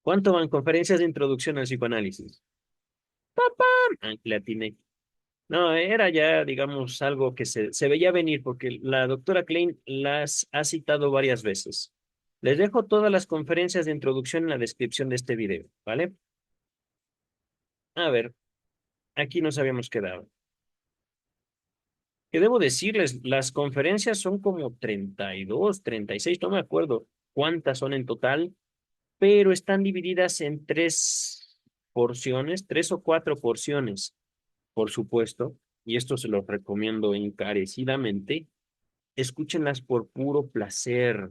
¿Cuánto van conferencias de introducción al psicoanálisis? Ah, le atiné. No, era ya, digamos, algo que se veía venir porque la doctora Klein las ha citado varias veces. Les dejo todas las conferencias de introducción en la descripción de este video, ¿vale? A ver, aquí nos habíamos quedado. Que debo decirles, las conferencias son como 32, 36, no me acuerdo cuántas son en total, pero están divididas en tres porciones, tres o cuatro porciones, por supuesto, y esto se los recomiendo encarecidamente. Escúchenlas por puro placer.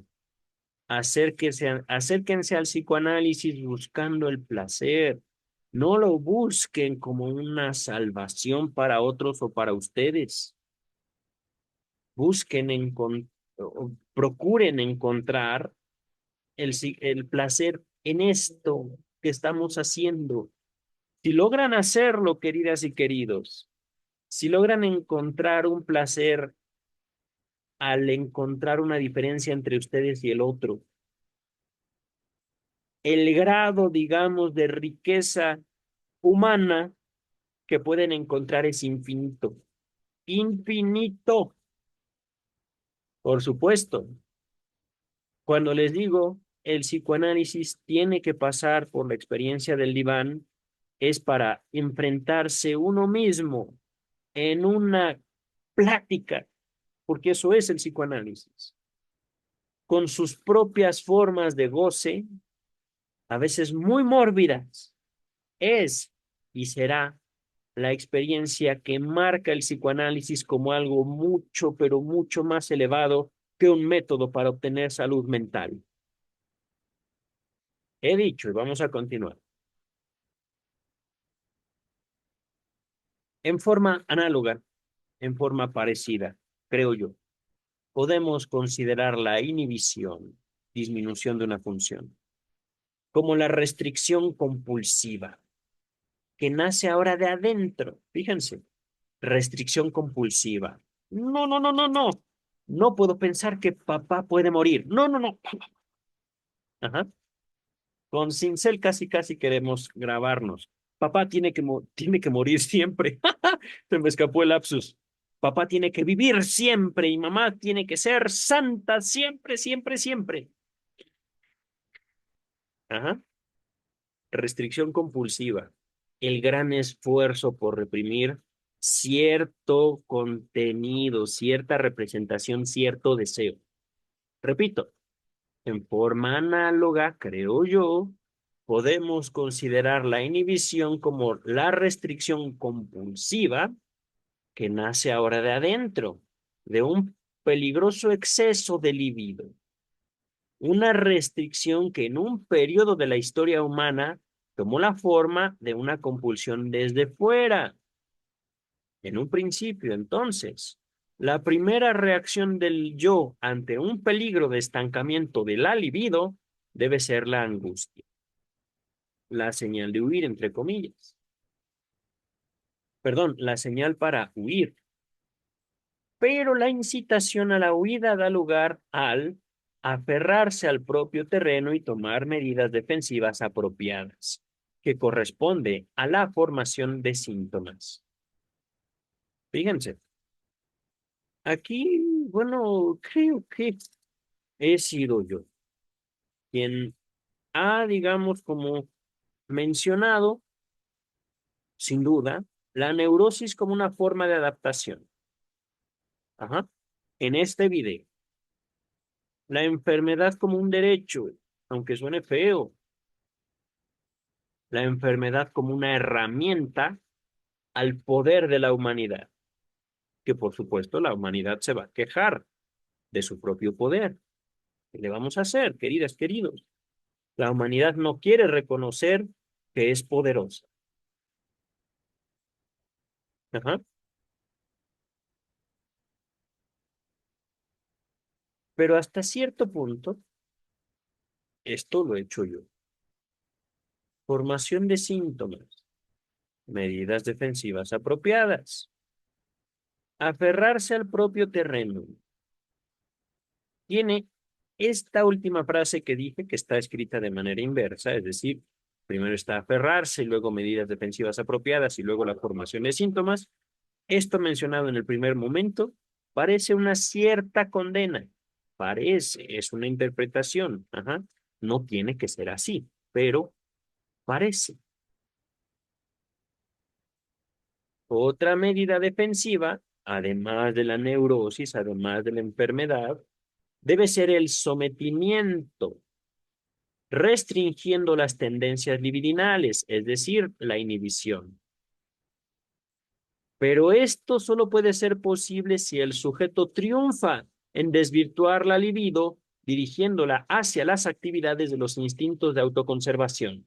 Acérquense al psicoanálisis buscando el placer. No lo busquen como una salvación para otros o para ustedes. Busquen, procuren encontrar el placer en esto que estamos haciendo. Si logran hacerlo, queridas y queridos, si logran encontrar un placer al encontrar una diferencia entre ustedes y el otro, el grado, digamos, de riqueza humana que pueden encontrar es infinito. Infinito, por supuesto. Cuando les digo, el psicoanálisis tiene que pasar por la experiencia del diván, es para enfrentarse uno mismo en una plática, porque eso es el psicoanálisis, con sus propias formas de goce, a veces muy mórbidas. Es y será la experiencia que marca el psicoanálisis como algo mucho, pero mucho más elevado que un método para obtener salud mental. He dicho y vamos a continuar. En forma análoga, en forma parecida, creo yo, podemos considerar la inhibición, disminución de una función, como la restricción compulsiva, que nace ahora de adentro. Fíjense, restricción compulsiva. No, no, no, no, no. No puedo pensar que papá puede morir. No, no, no. Ajá. Con Sincel casi, casi queremos grabarnos. Papá tiene que morir siempre. Se me escapó el lapsus. Papá tiene que vivir siempre y mamá tiene que ser santa siempre, siempre, siempre. Ajá. Restricción compulsiva. El gran esfuerzo por reprimir cierto contenido, cierta representación, cierto deseo. Repito, en forma análoga, creo yo, podemos considerar la inhibición como la restricción compulsiva que nace ahora de adentro, de un peligroso exceso de libido, una restricción que en un periodo de la historia humana tomó la forma de una compulsión desde fuera. En un principio, entonces, la primera reacción del yo ante un peligro de estancamiento de la libido debe ser la angustia, la señal de huir, entre comillas. Perdón, la señal para huir. Pero la incitación a la huida da lugar al aferrarse al propio terreno y tomar medidas defensivas apropiadas, que corresponde a la formación de síntomas. Fíjense, aquí, bueno, creo que he sido yo quien ha, digamos, como mencionado, sin duda, la neurosis como una forma de adaptación. Ajá. En este video, la enfermedad como un derecho, aunque suene feo, la enfermedad como una herramienta al poder de la humanidad, que por supuesto la humanidad se va a quejar de su propio poder. ¿Qué le vamos a hacer, queridas, queridos? La humanidad no quiere reconocer que es poderosa. Ajá. Pero hasta cierto punto, esto lo he hecho yo. Formación de síntomas, medidas defensivas apropiadas, aferrarse al propio terreno. Tiene esta última frase que dije, que está escrita de manera inversa, es decir, primero está aferrarse, y luego medidas defensivas apropiadas y luego la formación de síntomas. Esto mencionado en el primer momento parece una cierta condena. Parece, es una interpretación. Ajá. No tiene que ser así, pero parece. Otra medida defensiva, además de la neurosis, además de la enfermedad, debe ser el sometimiento, restringiendo las tendencias libidinales, es decir, la inhibición. Pero esto solo puede ser posible si el sujeto triunfa en desvirtuar la libido, dirigiéndola hacia las actividades de los instintos de autoconservación,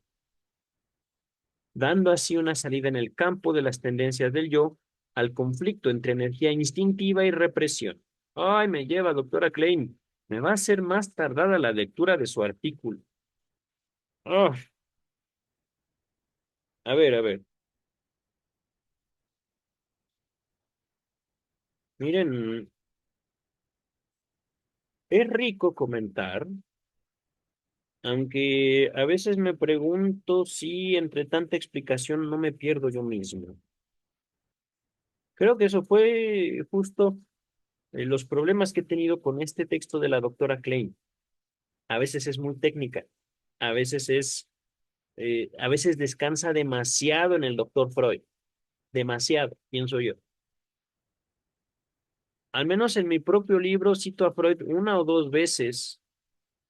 dando así una salida en el campo de las tendencias del yo al conflicto entre energía instintiva y represión. Ay, me lleva, doctora Klein. Me va a hacer más tardada la lectura de su artículo. Oh, a ver. Miren, es rico comentar, aunque a veces me pregunto si entre tanta explicación no me pierdo yo mismo. Creo que eso fue justo los problemas que he tenido con este texto de la doctora Klein. A veces es muy técnica, a veces a veces descansa demasiado en el doctor Freud, demasiado, pienso yo. Al menos en mi propio libro cito a Freud una o dos veces,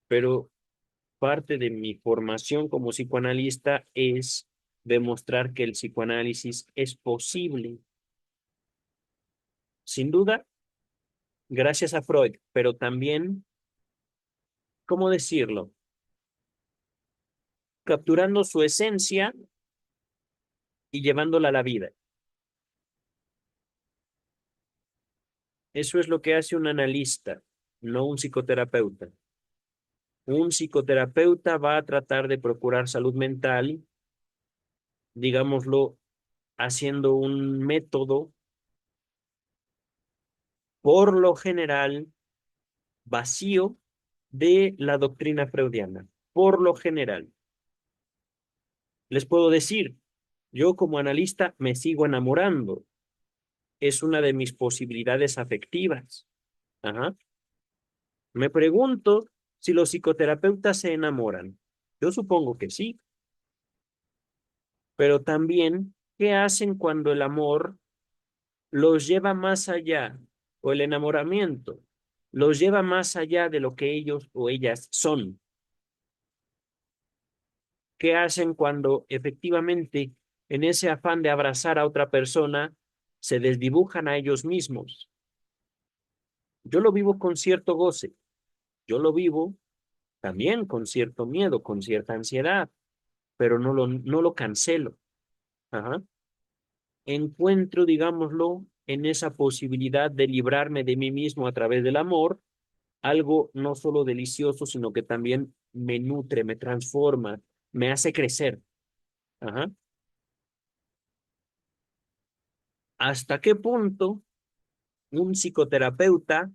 pero parte de mi formación como psicoanalista es demostrar que el psicoanálisis es posible. Sin duda, gracias a Freud, pero también, ¿cómo decirlo? Capturando su esencia y llevándola a la vida. Eso es lo que hace un analista, no un psicoterapeuta. Un psicoterapeuta va a tratar de procurar salud mental, digámoslo, haciendo un método, por lo general, vacío de la doctrina freudiana, por lo general. Les puedo decir, yo como analista me sigo enamorando. es una de mis posibilidades afectivas. Ajá. Me pregunto si los psicoterapeutas se enamoran. Yo supongo que sí, pero también, ¿qué hacen cuando el amor los lleva más allá, o el enamoramiento los lleva más allá de lo que ellos o ellas son? ¿Qué hacen cuando efectivamente en ese afán de abrazar a otra persona se desdibujan a ellos mismos? Yo lo vivo con cierto goce, yo lo vivo también con cierto miedo, con cierta ansiedad, pero no lo cancelo. Ajá. Encuentro, digámoslo, en esa posibilidad de librarme de mí mismo a través del amor, algo no solo delicioso, sino que también me nutre, me transforma, me hace crecer. Ajá. ¿Hasta qué punto un psicoterapeuta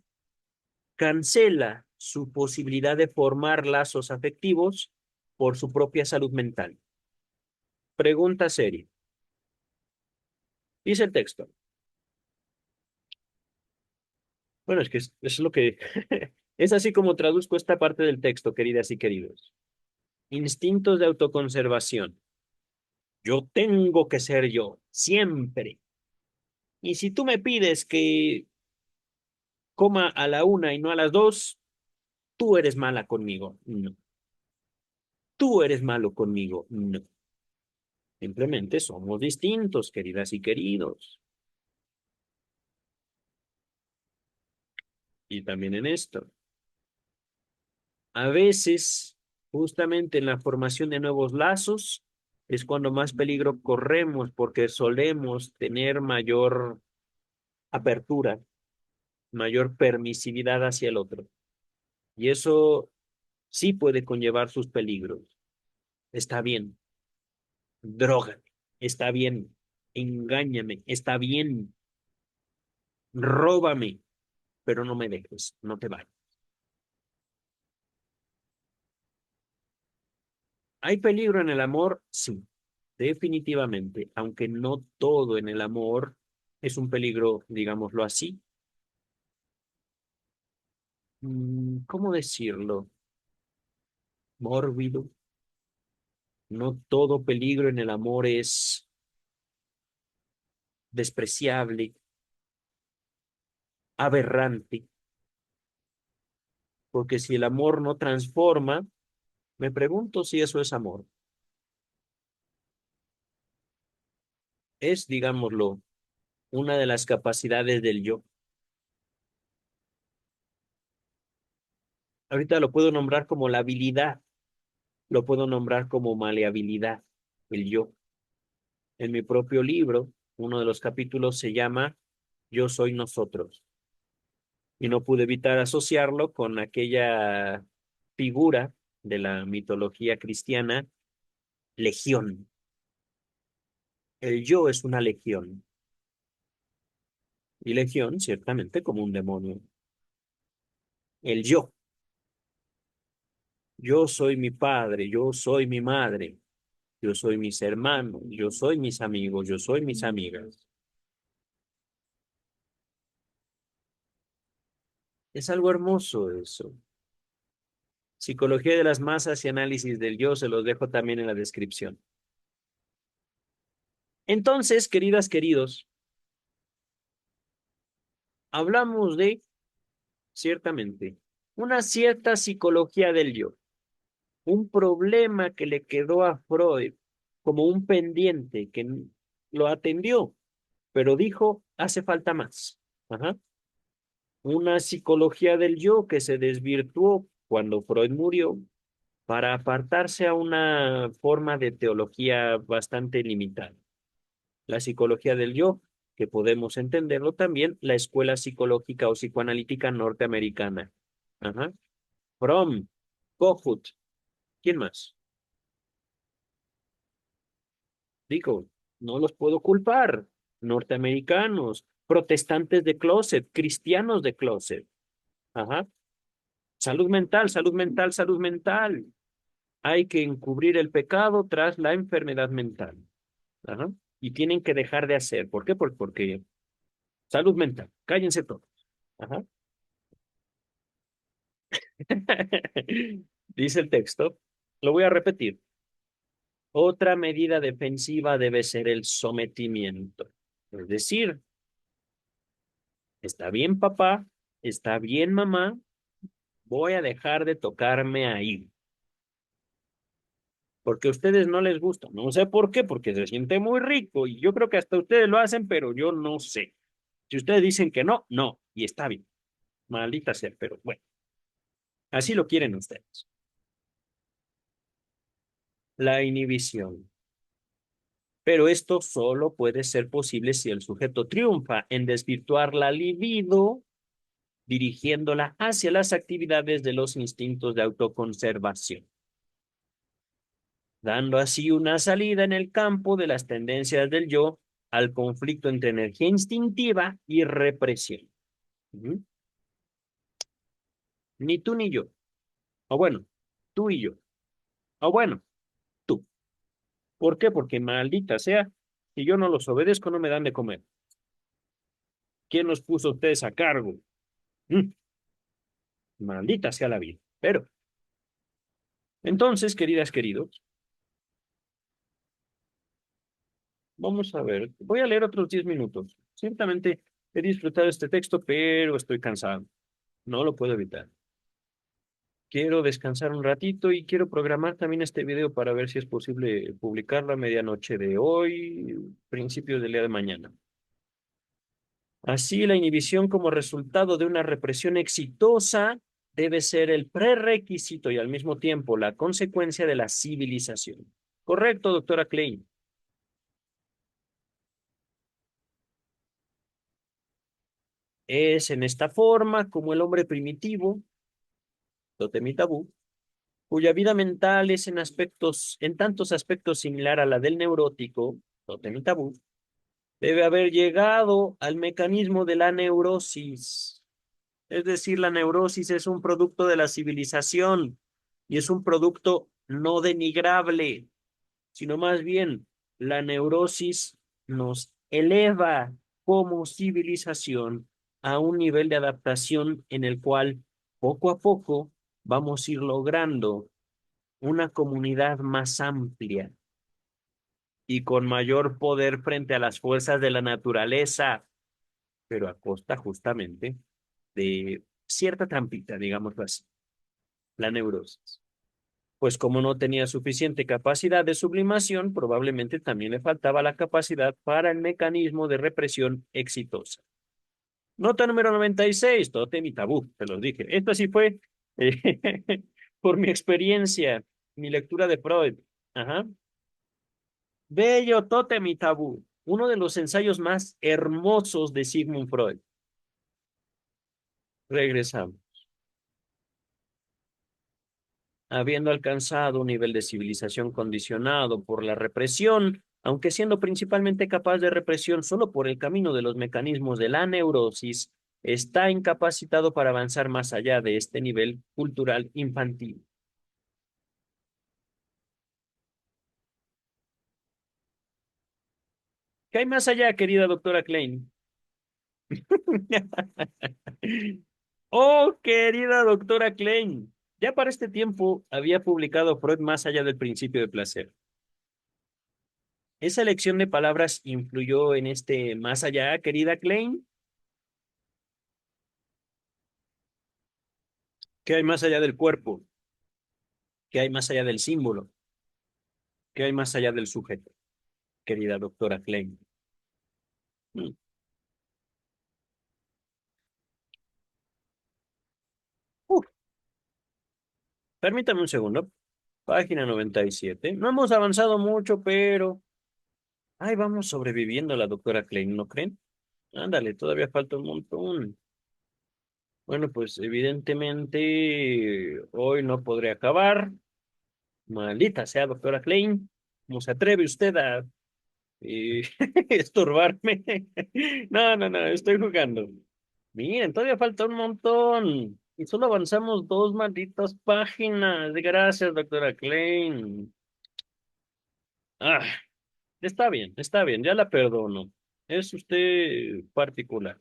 cancela su posibilidad de formar lazos afectivos por su propia salud mental? Pregunta seria. Dice el texto. Bueno, es que es lo que... es así como traduzco esta parte del texto, queridas y queridos. Instintos de autoconservación. Yo tengo que ser yo, siempre. Y si tú me pides que coma a la una y no a las dos, tú eres mala conmigo. No. Tú eres malo conmigo. No. Simplemente somos distintos, queridas y queridos. Y también en esto. A veces, justamente en la formación de nuevos lazos, es cuando más peligro corremos porque solemos tener mayor apertura, mayor permisividad hacia el otro. Y eso sí puede conllevar sus peligros. Está bien, drógame, está bien, engáñame, está bien, róbame, pero no me dejes, no te vayas. ¿Hay peligro en el amor? Sí, definitivamente, aunque no todo en el amor es un peligro, digámoslo así. ¿Cómo decirlo? Mórbido. No todo peligro en el amor es despreciable, aberrante, porque si el amor no transforma, me pregunto si eso es amor. Es, digámoslo, una de las capacidades del yo. Ahorita lo puedo nombrar como la habilidad, lo puedo nombrar como maleabilidad, el yo. En mi propio libro, uno de los capítulos se llama Yo soy nosotros. Y no pude evitar asociarlo con aquella figura de la mitología cristiana, legión. El yo es una legión. Y legión, ciertamente, como un demonio. El yo. Yo soy mi padre, yo soy mi madre, yo soy mis hermanos, yo soy mis amigos, yo soy mis amigas. Es algo hermoso eso. Psicología de las masas y análisis del yo se los dejo también en la descripción. Entonces, queridas, queridos, hablamos de, ciertamente, una cierta psicología del yo, un problema que le quedó a Freud como un pendiente que lo atendió, pero dijo, hace falta más. Ajá. Una psicología del yo que se desvirtuó cuando Freud murió para apartarse a una forma de teología bastante limitada. La psicología del yo, que podemos entenderlo también, la escuela psicológica o psicoanalítica norteamericana. Ajá. Fromm, Kohut, ¿quién más? Digo, no los puedo culpar. Norteamericanos, protestantes de closet, cristianos de closet. Ajá. Salud mental, salud mental, salud mental. Hay que encubrir el pecado tras la enfermedad mental. Ajá. Y tienen que dejar de hacer. ¿Por qué? Porque Salud mental. Cállense todos. Ajá. Dice el texto. Lo voy a repetir. Otra medida defensiva debe ser el sometimiento. Es decir, está bien papá, está bien mamá, voy a dejar de tocarme ahí. Porque a ustedes no les gusta. No sé por qué, porque se siente muy rico y yo creo que hasta ustedes lo hacen, pero yo no sé. Si ustedes dicen que no, no, y está bien. Maldita sea, pero bueno, así lo quieren ustedes. La inhibición. Pero esto solo puede ser posible si el sujeto triunfa en desvirtuar la libido, dirigiéndola hacia las actividades de los instintos de autoconservación, dando así una salida en el campo de las tendencias del yo al conflicto entre energía instintiva y represión. ¿Mm? Ni tú ni yo. O bueno, tú y yo. O bueno, tú. ¿Por qué? Porque maldita sea, si yo no los obedezco, no me dan de comer. ¿Quién los puso a ustedes a cargo? Mm, Maldita sea la vida. Pero, entonces, queridas, queridos, vamos a ver. Voy a leer otros 10 minutos. Ciertamente he disfrutado este texto, pero estoy cansado. No lo puedo evitar. Quiero descansar un ratito y quiero programar también este video para ver si es posible publicarlo a medianoche de hoy, principios del día de mañana. Así, la inhibición como resultado de una represión exitosa debe ser el prerequisito y al mismo tiempo la consecuencia de la civilización. Correcto, doctora Klein. Es en esta forma como el hombre primitivo, Totem y Tabú, cuya vida mental es en tantos aspectos similar a la del neurótico, Totem y Tabú, debe haber llegado al mecanismo de la neurosis. Es decir, la neurosis es un producto de la civilización y es un producto no denigrable, sino más bien la neurosis nos eleva como civilización a un nivel de adaptación en el cual poco a poco vamos a ir logrando una comunidad más amplia y con mayor poder frente a las fuerzas de la naturaleza, pero a costa justamente de cierta trampita, digámoslo así, la neurosis. Pues como no tenía suficiente capacidad de sublimación, probablemente también le faltaba la capacidad para el mecanismo de represión exitosa. Nota número 96, Totem y Tabú, te los dije. Esto sí fue eh, por mi experiencia, mi lectura de Freud. Ajá. Bello Totem y Tabú, uno de los ensayos más hermosos de Sigmund Freud. Regresamos. Habiendo alcanzado un nivel de civilización condicionado por la represión, aunque siendo principalmente capaz de represión solo por el camino de los mecanismos de la neurosis, está incapacitado para avanzar más allá de este nivel cultural infantil. ¿Qué hay más allá, querida doctora Klein? Oh, querida doctora Klein, ya para este tiempo había publicado Freud Más allá del principio de placer. ¿Esa elección de palabras influyó en este más allá, querida Klein? ¿Qué hay más allá del cuerpo? ¿Qué hay más allá del símbolo? ¿Qué hay más allá del sujeto, querida doctora Klein? Mm. Uf, permítame un segundo. Página 97. No hemos avanzado mucho, pero ahí vamos sobreviviendo la doctora Klein, ¿no creen? Ándale, todavía falta un montón. Bueno, pues evidentemente hoy no podré acabar. Maldita sea, doctora Klein. ¿Cómo se atreve usted a y estorbarme? No, no, no, estoy jugando. Miren, todavía falta un montón. Y solo avanzamos dos malditas páginas. Gracias, doctora Klein. Ah, está bien, ya la perdono. Es usted particular,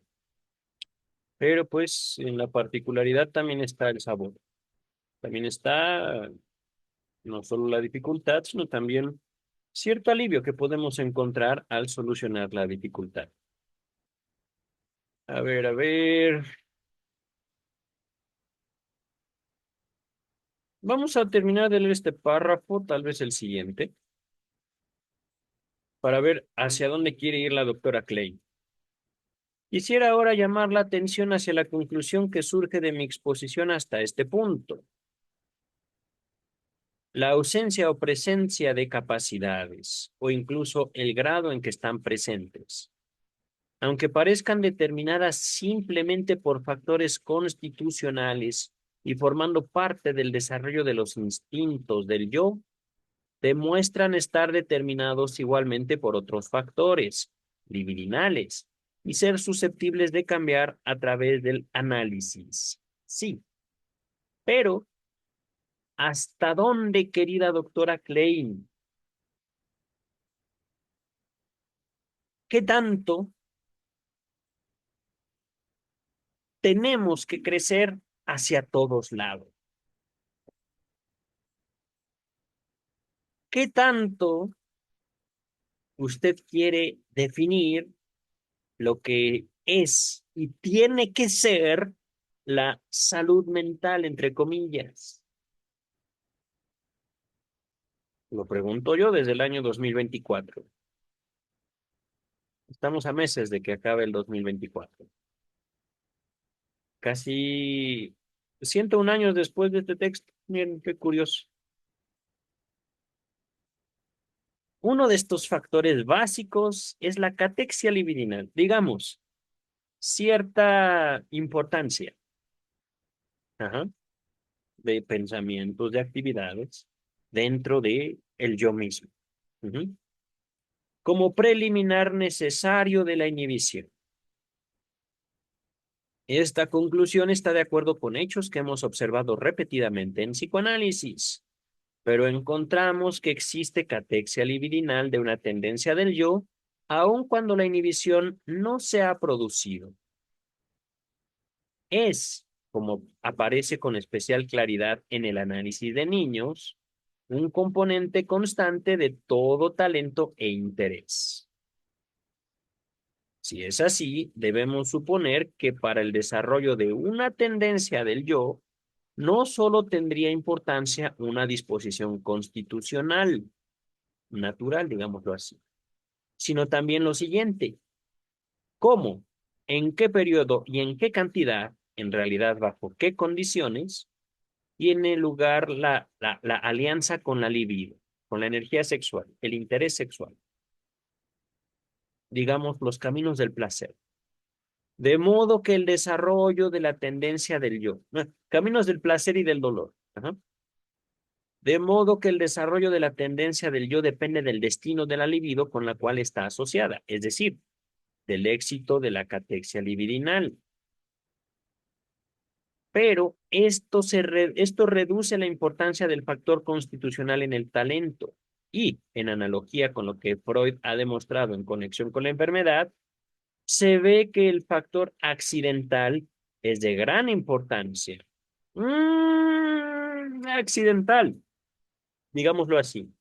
pero pues en la particularidad también está el sabor. También está no solo la dificultad, sino también cierto alivio que podemos encontrar al solucionar la dificultad. A ver. Vamos a terminar de leer este párrafo, tal vez el siguiente, para ver hacia dónde quiere ir la doctora Clay. Quisiera ahora llamar la atención hacia la conclusión que surge de mi exposición hasta este punto. La ausencia o presencia de capacidades, o incluso el grado en que están presentes, aunque parezcan determinadas simplemente por factores constitucionales y formando parte del desarrollo de los instintos del yo, demuestran estar determinados igualmente por otros factores libidinales y ser susceptibles de cambiar a través del análisis. Sí, pero ¿hasta dónde, querida doctora Klein? ¿Qué tanto tenemos que crecer hacia todos lados? ¿Qué tanto usted quiere definir lo que es y tiene que ser la salud mental, entre comillas? Lo pregunto yo desde el año 2024. Estamos a meses de que acabe el 2024. Casi 101 años después de este texto. Miren, qué curioso. Uno de estos factores básicos es la catexia libidinal, digamos, cierta importancia, ajá, de pensamientos, de actividades dentro de el yo mismo, ujú, como preliminar necesario de la inhibición. Esta conclusión está de acuerdo con hechos que hemos observado repetidamente en psicoanálisis, pero encontramos que existe catexia libidinal de una tendencia del yo, aun cuando la inhibición no se ha producido. Es, como aparece con especial claridad en el análisis de niños, un componente constante de todo talento e interés. Si es así, debemos suponer que para el desarrollo de una tendencia del yo, no solo tendría importancia una disposición constitucional, natural, digámoslo así, sino también lo siguiente: cómo, en qué periodo y en qué cantidad, en realidad bajo qué condiciones, tiene lugar la alianza con la libido, con la energía sexual, el interés sexual, digamos, los caminos del placer. De modo que el desarrollo de la tendencia del yo, caminos del placer y del dolor. Ajá. De modo que el desarrollo de la tendencia del yo depende del destino de la libido con la cual está asociada, es decir, del éxito de la catexia libidinal. Pero esto reduce la importancia del factor constitucional en el talento y, en analogía con lo que Freud ha demostrado en conexión con la enfermedad, se ve que el factor accidental es de gran importancia. Accidental, digámoslo así,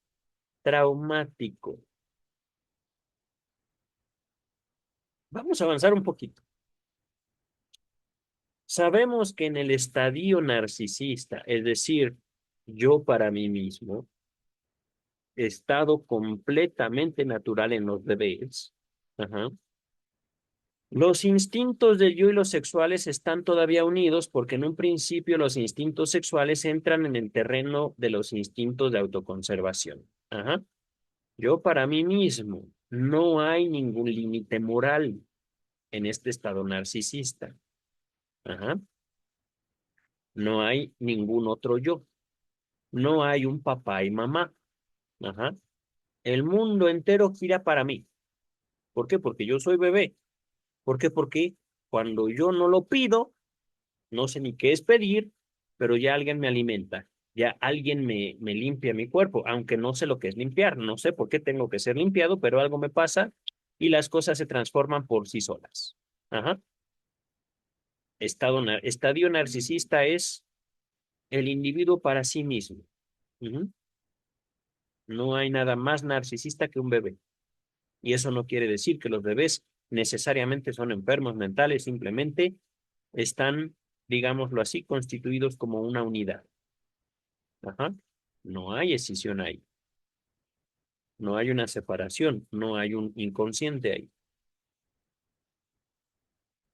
traumático. Vamos a avanzar un poquito. Sabemos que en el estadio narcisista, es decir, yo para mí mismo, estado completamente natural en los bebés, ajá, los instintos del yo y los sexuales están todavía unidos porque en un principio los instintos sexuales entran en el terreno de los instintos de autoconservación. Ajá. Yo para mí mismo no hay ningún límite moral en este estado narcisista. Ajá. No hay ningún otro yo. No hay un papá y mamá. Ajá. El mundo entero gira para mí. ¿Por qué? Porque yo soy bebé. ¿Por qué? Porque cuando yo no lo pido, no sé ni qué es pedir, pero ya alguien me alimenta, ya alguien me limpia mi cuerpo, aunque no sé lo que es limpiar, no sé por qué tengo que ser limpiado, pero algo me pasa y las cosas se transforman por sí solas. Ajá. Estadio narcisista es el individuo para sí mismo. Ujú. No hay nada más narcisista que un bebé. Y eso no quiere decir que los bebés necesariamente son enfermos mentales, simplemente están, digámoslo así, constituidos como una unidad. Ajá. No hay escisión ahí, no hay una separación, no hay un inconsciente ahí.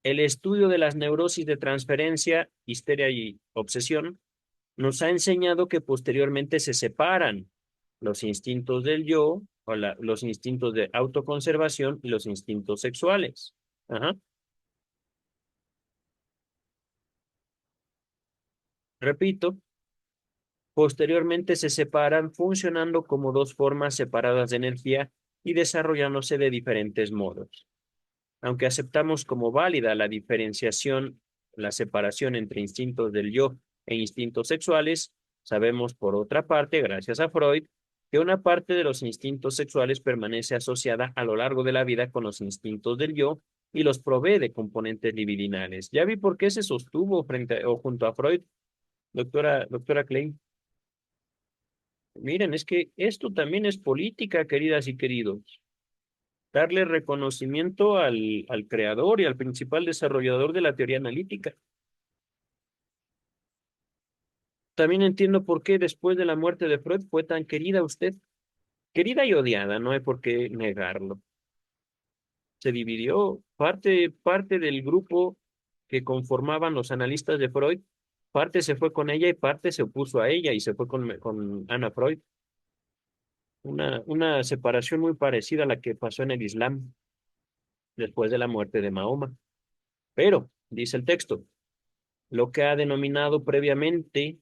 El estudio de las neurosis de transferencia, histeria y obsesión nos ha enseñado que posteriormente se separan los instintos del yo, o los instintos de autoconservación y los instintos sexuales. Ajá. Repito, posteriormente se separan funcionando como dos formas separadas de energía y desarrollándose de diferentes modos. Aunque aceptamos como válida la diferenciación, la separación entre instintos del yo e instintos sexuales, sabemos por otra parte, gracias a Freud, que una parte de los instintos sexuales permanece asociada a lo largo de la vida con los instintos del yo y los provee de componentes libidinales. Ya vi por qué se sostuvo o junto a Freud, doctora Klein. Miren, es que esto también es política, queridas y queridos. Darle reconocimiento al creador y al principal desarrollador de la teoría analítica. También entiendo por qué después de la muerte de Freud fue tan querida usted. Querida y odiada, no hay por qué negarlo. Se dividió parte del grupo que conformaban los analistas de Freud, parte se fue con ella y parte se opuso a ella y se fue con Ana Freud. Una separación muy parecida a la que pasó en el Islam después de la muerte de Mahoma. Pero, dice el texto, lo que he denominado previamente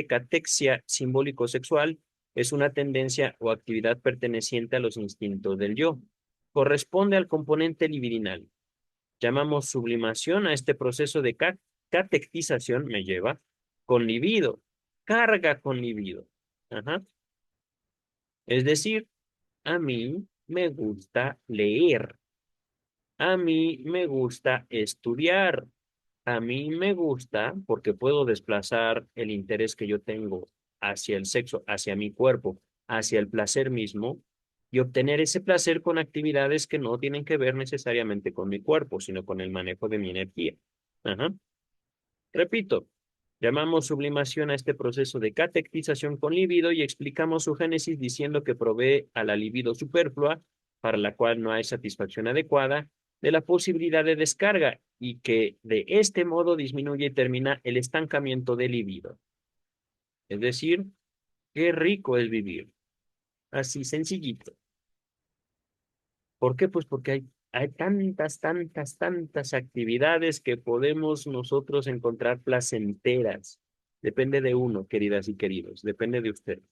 catexia simbólico-sexual es una tendencia o actividad perteneciente a los instintos del yo. Corresponde al componente libidinal. Llamamos sublimación a este proceso de catectización, me lleva, con libido, carga con libido. Ajá. Es decir, a mí me gusta leer, a mí me gusta estudiar, a mí me gusta porque puedo desplazar el interés que yo tengo hacia el sexo, hacia mi cuerpo, hacia el placer mismo y obtener ese placer con actividades que no tienen que ver necesariamente con mi cuerpo, sino con el manejo de mi energía. Ajá. Repito, llamamos sublimación a este proceso de catectización con libido y explicamos su génesis diciendo que provee a la libido superflua, para la cual no hay satisfacción adecuada, de la posibilidad de descarga y que de este modo disminuye y termina el estancamiento del libido. Es decir, qué rico es vivir. Así sencillito. ¿Por qué? Pues porque hay tantas actividades que podemos nosotros encontrar placenteras. Depende de uno, queridas y queridos, depende de ustedes.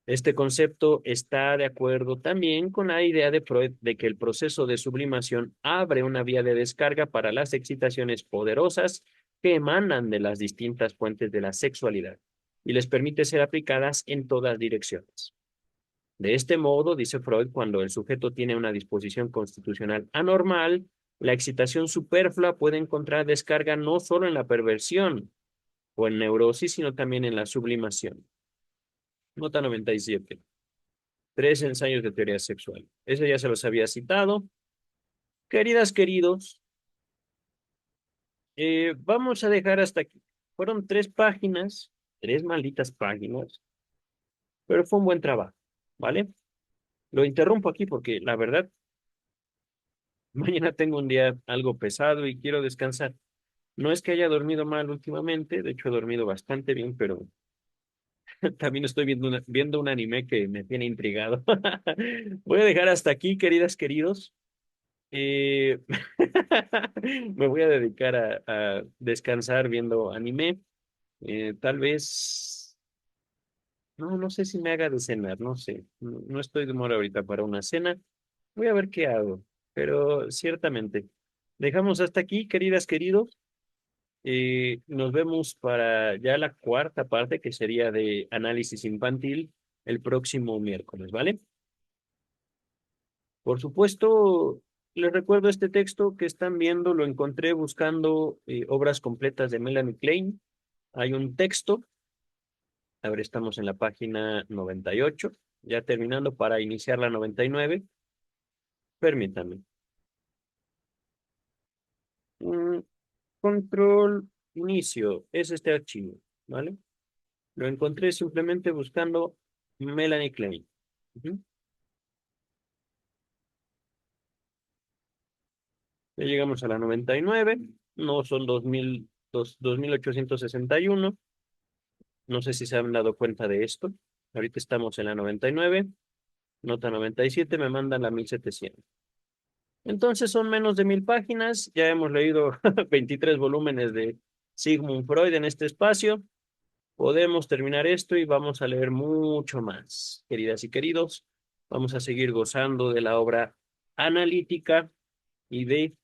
Este concepto está de acuerdo también con la idea de Freud de que el proceso de sublimación abre una vía de descarga para las excitaciones poderosas que emanan de las distintas fuentes de la sexualidad y les permite ser aplicadas en todas direcciones. De este modo, dice Freud, cuando el sujeto tiene una disposición constitucional anormal, la excitación superflua puede encontrar descarga no solo en la perversión o en neurosis, sino también en la sublimación. Nota 97. Tres ensayos de teoría sexual. Eso ya se los había citado. Queridas, queridos, vamos a dejar hasta aquí. Fueron 3 páginas, 3 malditas páginas, pero fue un buen trabajo, ¿vale? Lo interrumpo aquí porque la verdad, mañana tengo un día algo pesado y quiero descansar. No es que haya dormido mal últimamente, de hecho he dormido bastante bien, pero también estoy viendo un anime que me tiene intrigado. Voy a dejar hasta aquí, queridas, queridos. Eh, Me voy a dedicar a descansar viendo anime. Tal vez, no sé si me haga de cenar, no sé. No estoy de humor ahorita para una cena. Voy a ver qué hago, pero ciertamente. Dejamos hasta aquí, queridas, queridos. Nos vemos para ya la cuarta parte, que sería de análisis infantil, el próximo miércoles, ¿vale? Por supuesto, les recuerdo este texto que están viendo, lo encontré buscando obras completas de Melanie Klein. Hay un texto, ahora estamos en la página 98, ya terminando para iniciar la 99. Permítanme. Mm, Control, inicio, es este archivo, ¿vale? Lo encontré simplemente buscando Melanie Klein. Ujú. Ya llegamos a la 99, no son 2861. No sé si se han dado cuenta de esto. Ahorita estamos en la 99, nota 97, me mandan la 1700. Entonces son menos de 1000 páginas. Ya hemos leído 23 volúmenes de Sigmund Freud en este espacio. Podemos terminar esto y vamos a leer mucho más, queridas y queridos. Vamos a seguir gozando de la obra analítica y de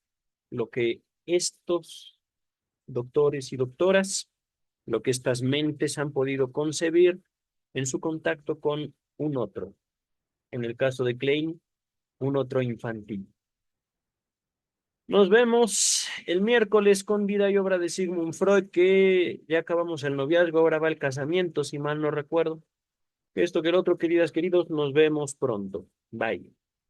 lo que estos doctores y doctoras, lo que estas mentes han podido concebir en su contacto con un otro. En el caso de Klein, un otro infantil. Nos vemos el miércoles con Vida y Obra de Sigmund Freud, que ya acabamos el noviazgo, ahora va el casamiento, si mal no recuerdo. Esto que el otro, queridas, queridos, nos vemos pronto. Bye.